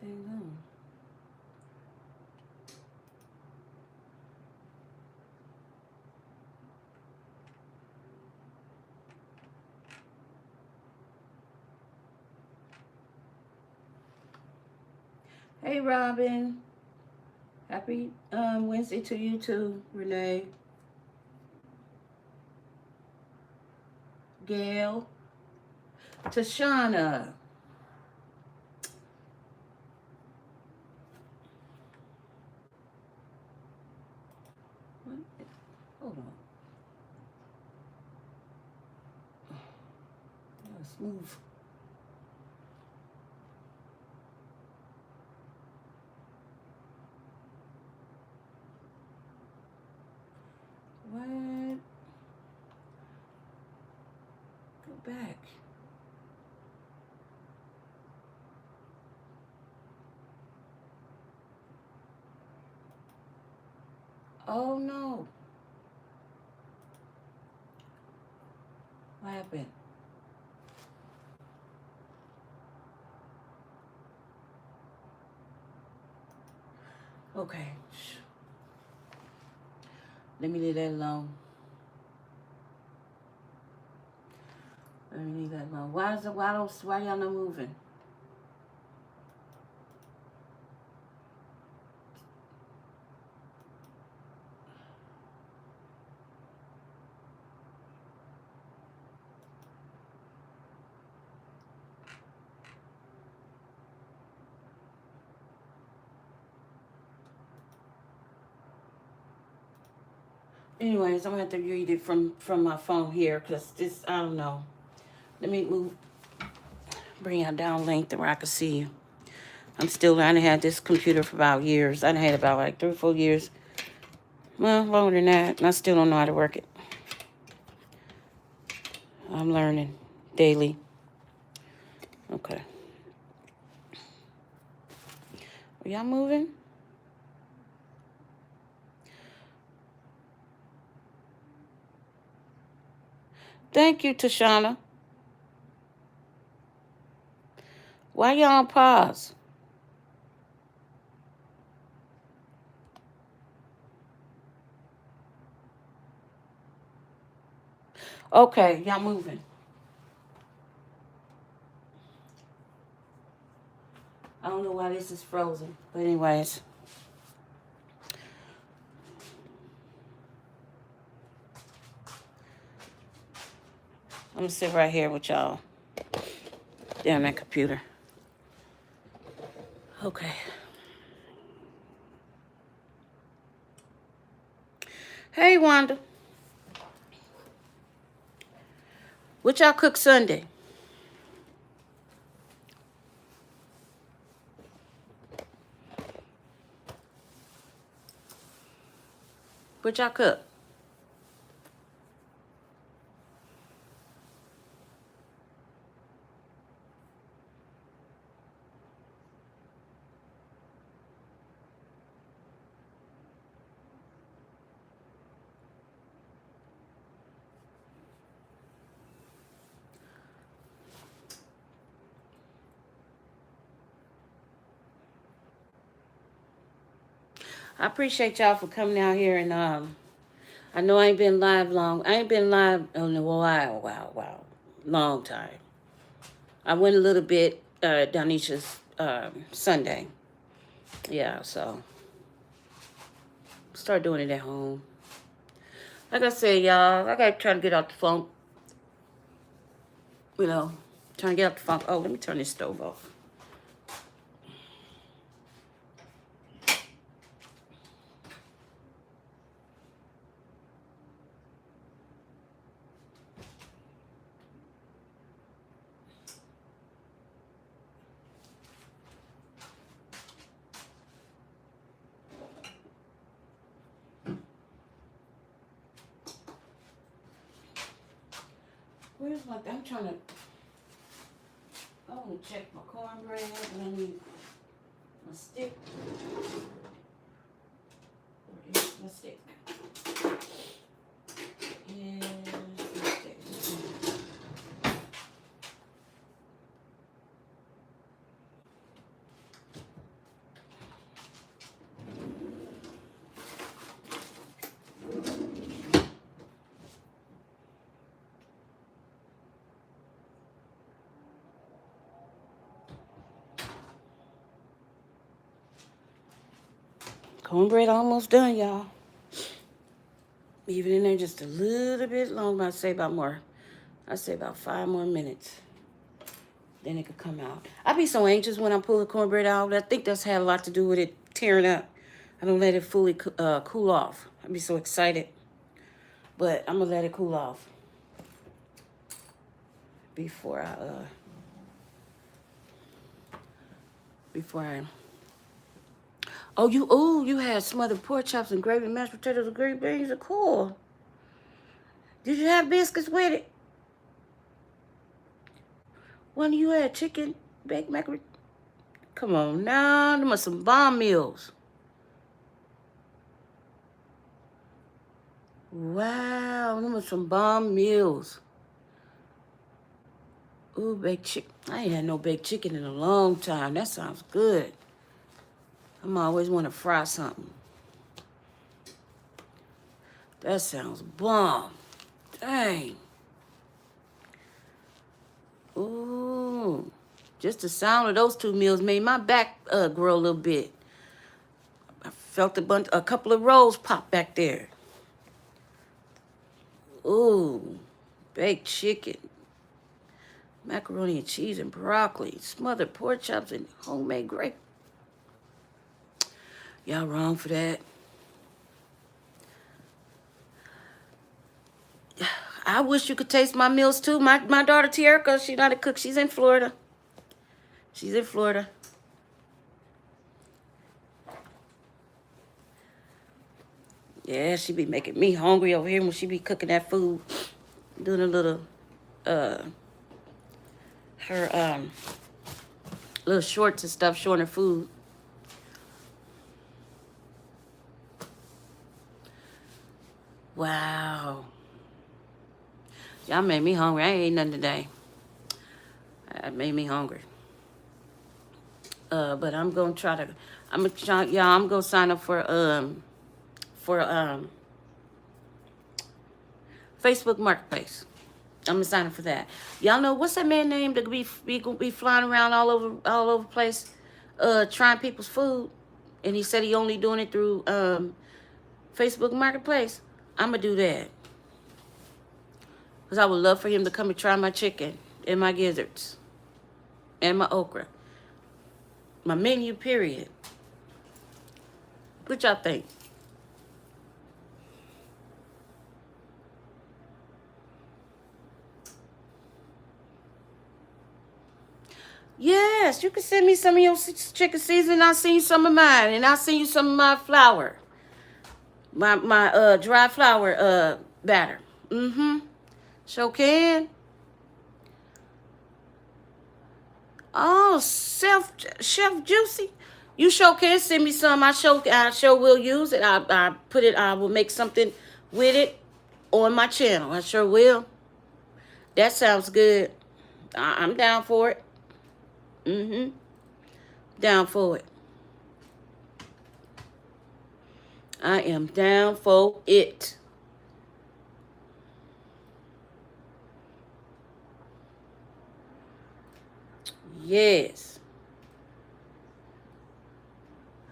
Everything's on. Hey, Robin. Happy Wednesday to you too, Renee. Gail. Tashana. What? Hold on. Let's move. What? Go back. Oh no. What happened? Okay. Let me leave that alone. Let me leave that alone. Why y'all not moving? Anyways, I'm gonna have to read it from my phone here because this, I don't know. Let me bring y'all down length where I can see you. I done had this computer for about years. I done had about like 3 or 4 years. Well, longer than that, and I still don't know how to work it. I'm learning daily. Okay. Are y'all moving? Thank you, Tashana. Why y'all on pause? Okay, y'all moving. this is frozen. But anyways. I'm going to sit right here with y'all. Damn that computer. Okay. Hey, Wanda. What y'all cook Sunday? What y'all cook? I appreciate y'all for coming out here and I know I ain't been live long. I ain't been live in a while. Long time. I went a little bit Donisha's Sunday. Yeah, so start doing it at home. Like I said, y'all, I gotta try to get out the funk. You know, trying to get out the funk. Oh, let me turn this stove off. Where's my, I'm trying to, I want to check my cornbread and I need my stick. Where's my stick? Here's my stick. Cornbread almost done, y'all. Even in there just a little bit longer. I'd say about 5 more minutes. Then it could come out. I be so anxious when I pull the cornbread out. I think that's had a lot to do with it tearing up. I don't let it fully cool off. I'd be so excited. But I'm going to let it cool off before I Oh, you had smothered pork chops and gravy, mashed potatoes, and green beans. Are cool. Did you have biscuits with it? When you had chicken, baked macaroni. Come on now, them are some bomb meals. Wow, them are some bomb meals. Ooh, baked chicken. I ain't had no baked chicken in a long time. That sounds good. I'm always want to fry something. That sounds bomb. Dang. Ooh. Just the sound of those 2 meals made my back grow a little bit. I felt a couple of rolls pop back there. Ooh. Baked chicken. Macaroni and cheese and broccoli. Smothered pork chops and homemade gravy. Y'all wrong for that. I wish you could taste my meals too. My daughter Tierica, she not a cook. She's in Florida. She's in Florida. Yeah, she be making me hungry over here when she be cooking that food. Doing a little, her little shorts and stuff showing her food. Wow. Y'all made me hungry. I ain't ate nothing today. That made me hungry. But I'm gonna try to. I'm gonna sign up for Facebook Marketplace. I'm gonna sign up for that. Y'all know what's that man name that be flying around all over the place? trying people's food, and he said he only doing it through Facebook Marketplace, I'm going to do that. Because I would love for him to come and try my chicken and my gizzards and my okra. My menu, period. What y'all think? Yes, you can send me some of your chicken seasoning. I'll send you some of mine. And I'll send you some of my flour. My dry flour batter. Sure can. Oh, Chef Juicy. You sure can send me some. I sure will use it. I will make something with it on my channel. I sure will. That sounds good. I'm down for it. Down for it. I am down for it. Yes.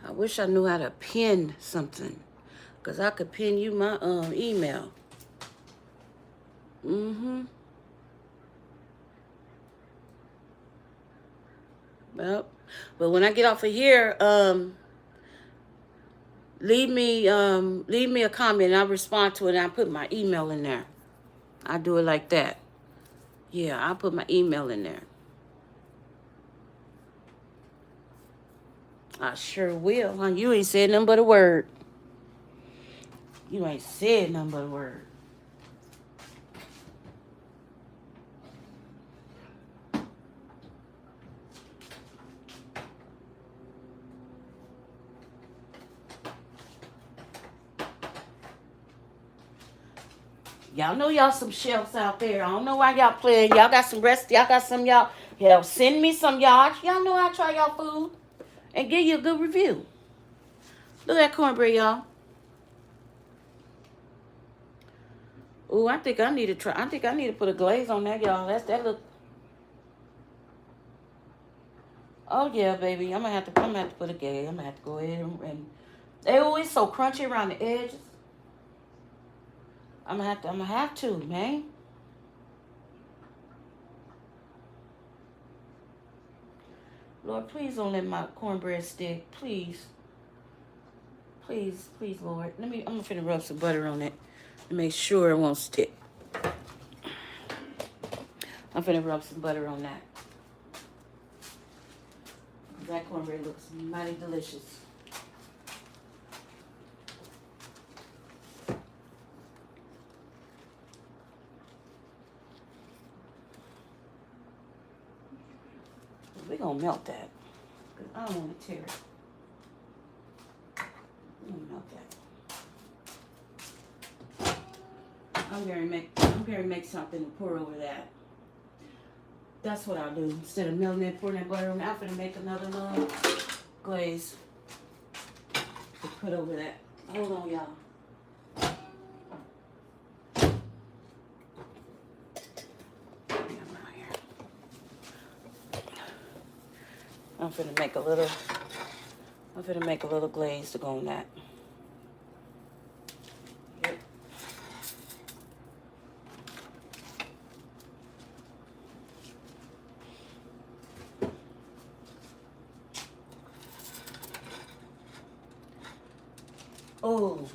I wish I knew how to pin something. Because I could pin you my email. Well, but when I get off of here, leave me a comment and I'll respond to it and I'll put my email in there. I do it like that. Yeah, I'll put my email in there. I sure will. Huh? You ain't said nothing but a word. You ain't said nothing but a word. Y'all know y'all some chefs out there. I don't know why y'all playing. Y'all got some rest. Y'all got some y'all. Hell, send me some y'all. Y'all know I try y'all food and give you a good review. Look at that cornbread, y'all. Ooh, I think I need to try. I think I need to put a glaze on that, y'all. That look. Oh yeah, baby. I'm gonna have to put a glaze. I'm gonna have to go ahead and they always so crunchy around the edges. I'm gonna have to, man. Lord, please don't let my cornbread stick. Please. Please, Lord. I'm gonna rub some butter on it to make sure it won't stick. I'm finna rub some butter on that. That cornbread looks mighty delicious. We're gonna melt that. Because I don't want to tear it. We're gonna melt that. I'm gonna make something to pour over that. That's what I'll do. Instead of melting it, pouring that butter on it, I'm gonna make another little glaze to put over that. Hold on, y'all. I'm finna make a little glaze to go on that. Yep. Oh.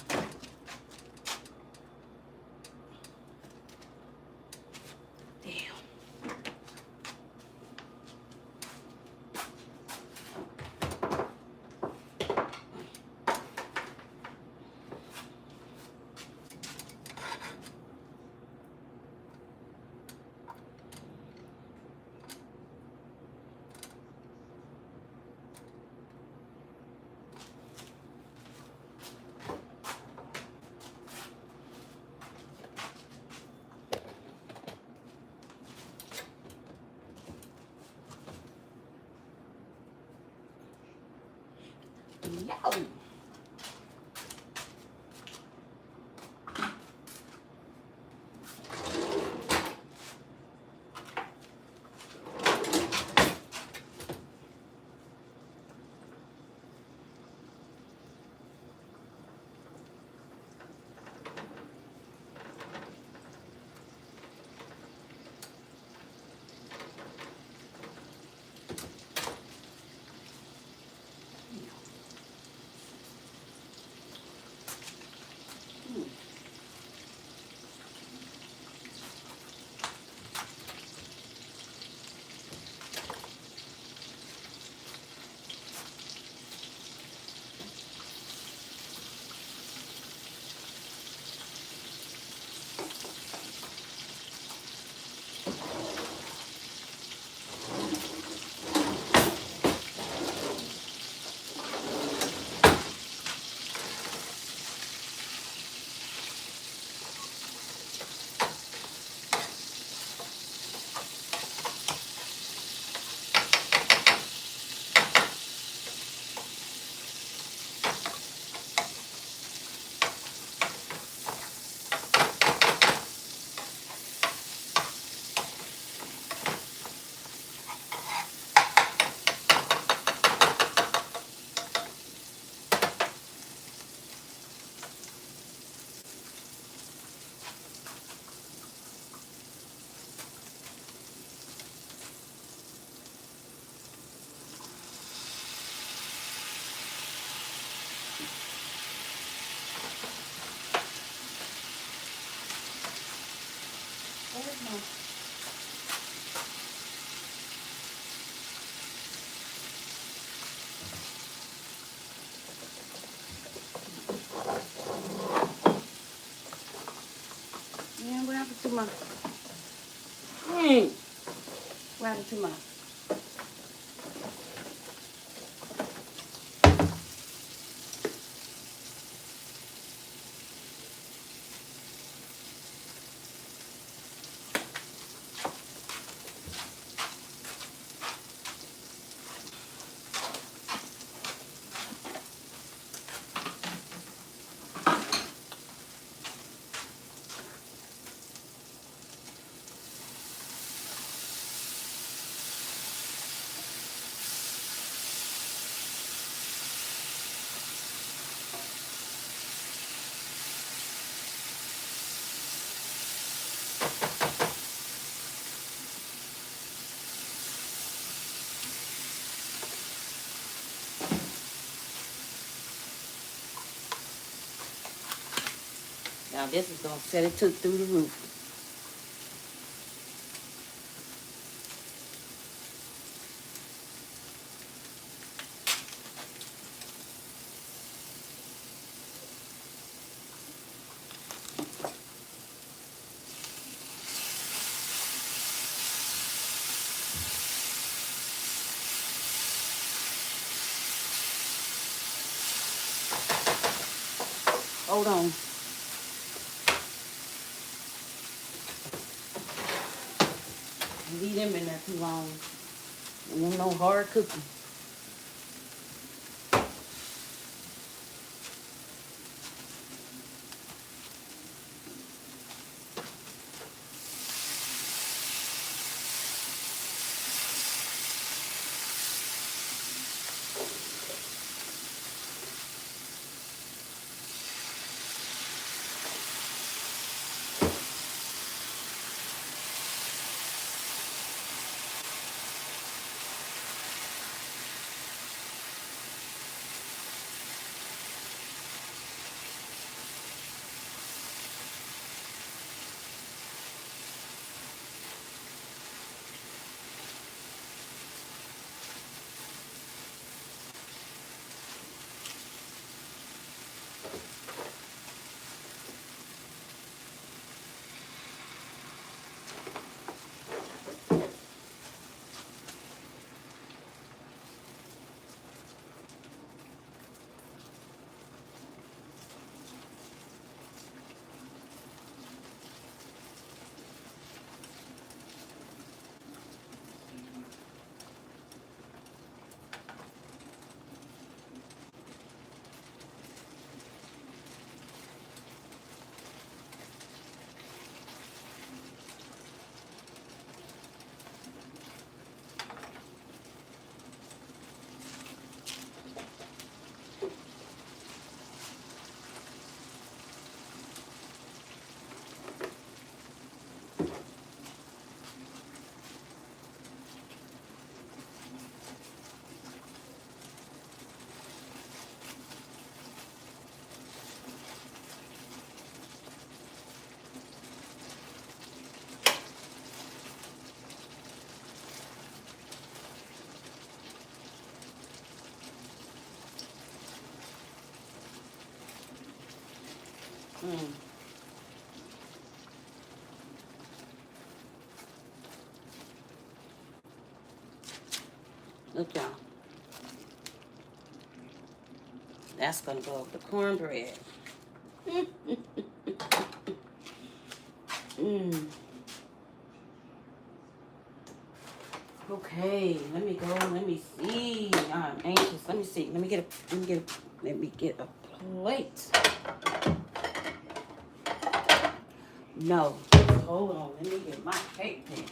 No. my... What happened to my... Now this is going to set it through the roof. Hold on. Leave them in there too long. And no hard cooking. Look, y'all. That's going to go over the cornbread. Okay, let me go. Let me see. I'm anxious. Let me see. Let me get a plate. No. Hold on. Let me get my cake pan.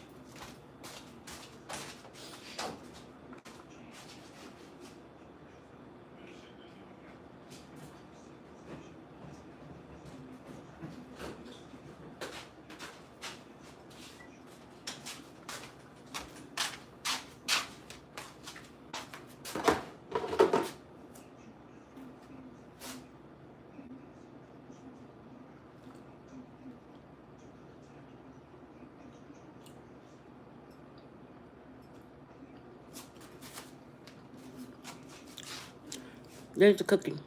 There's the cooking.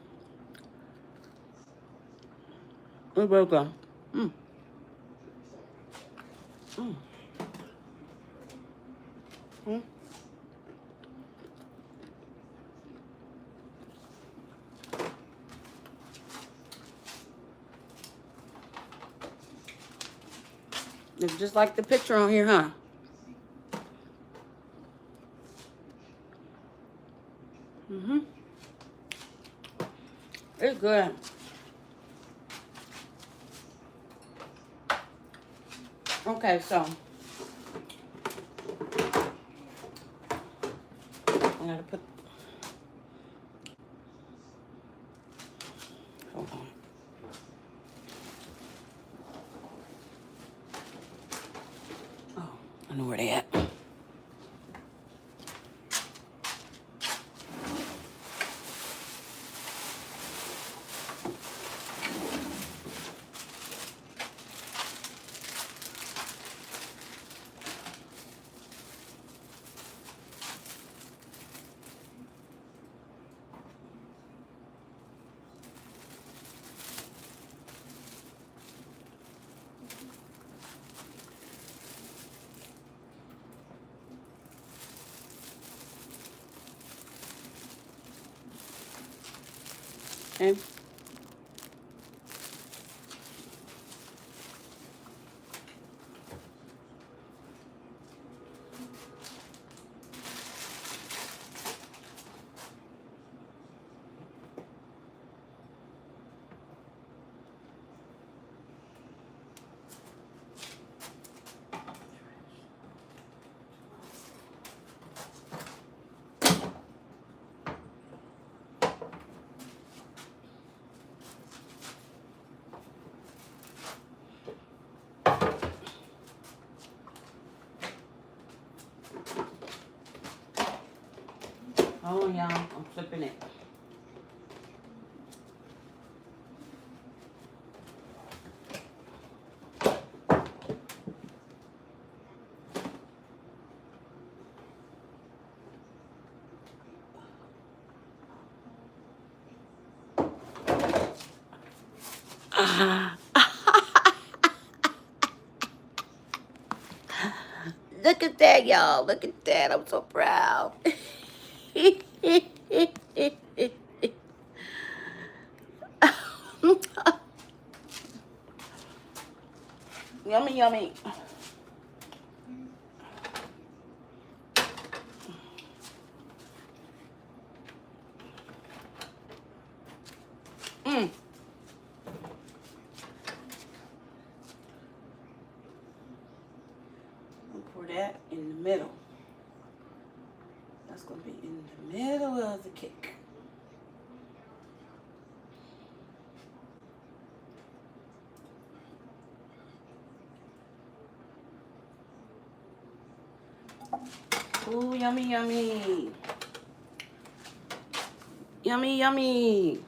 Where'd it go? Mm. Mm. It's just like the picture on here, huh? Mm-hmm. It's good. Okay, so I'm gonna put. Hold on. Oh, I know where they at. Okay. Oh, y'all, I'm flipping it. Look at that, y'all. Look at that. I'm so proud. Yummy, yummy. Mm. I'll pour that in the middle. That's going to be in the middle of the cake. Ooh, yummy, yummy. Yummy, yummy.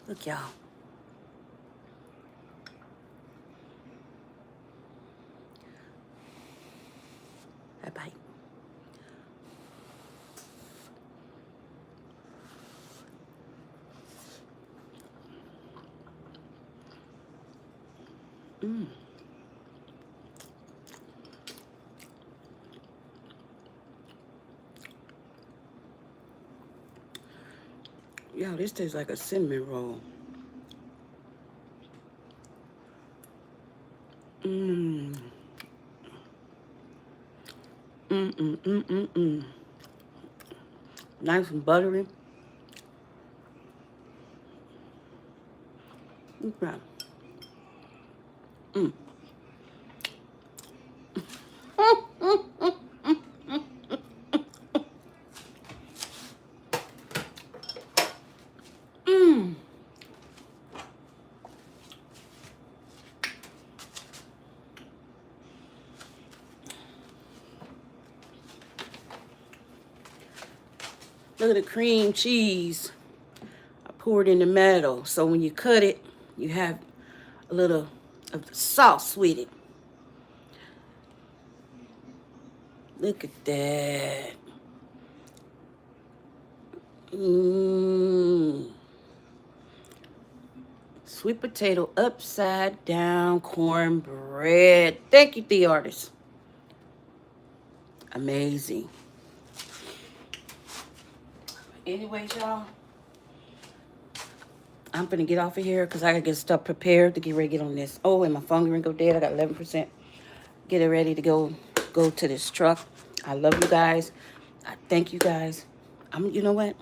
Look, y'all. Bye-bye. Mm. Yo, this tastes like a cinnamon roll. Mmm. Nice and buttery. Okay. Look at the cream cheese. I poured in the middle, so when you cut it, you have a little of the sauce with it. Look at that. Sweet potato upside down cornbread. Thank you, the artist. Amazing. Anyways, y'all, I'm gonna get off of here because I gotta get stuff prepared to get ready to get on this. Oh, and my phone gonna go dead. I got 11%. Get it ready to go to this truck. I love you guys. I thank you guys. You know what?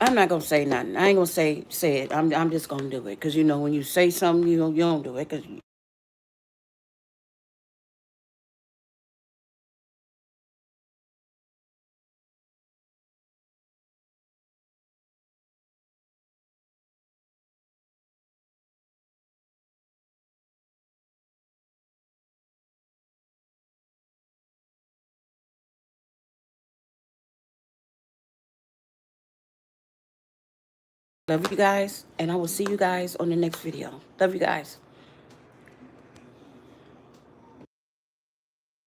I'm not gonna say nothing. I ain't gonna say it. I'm just gonna do it because you know when you say something, you don't do it because. Love you guys, and I will see you guys on the next video. Love you guys.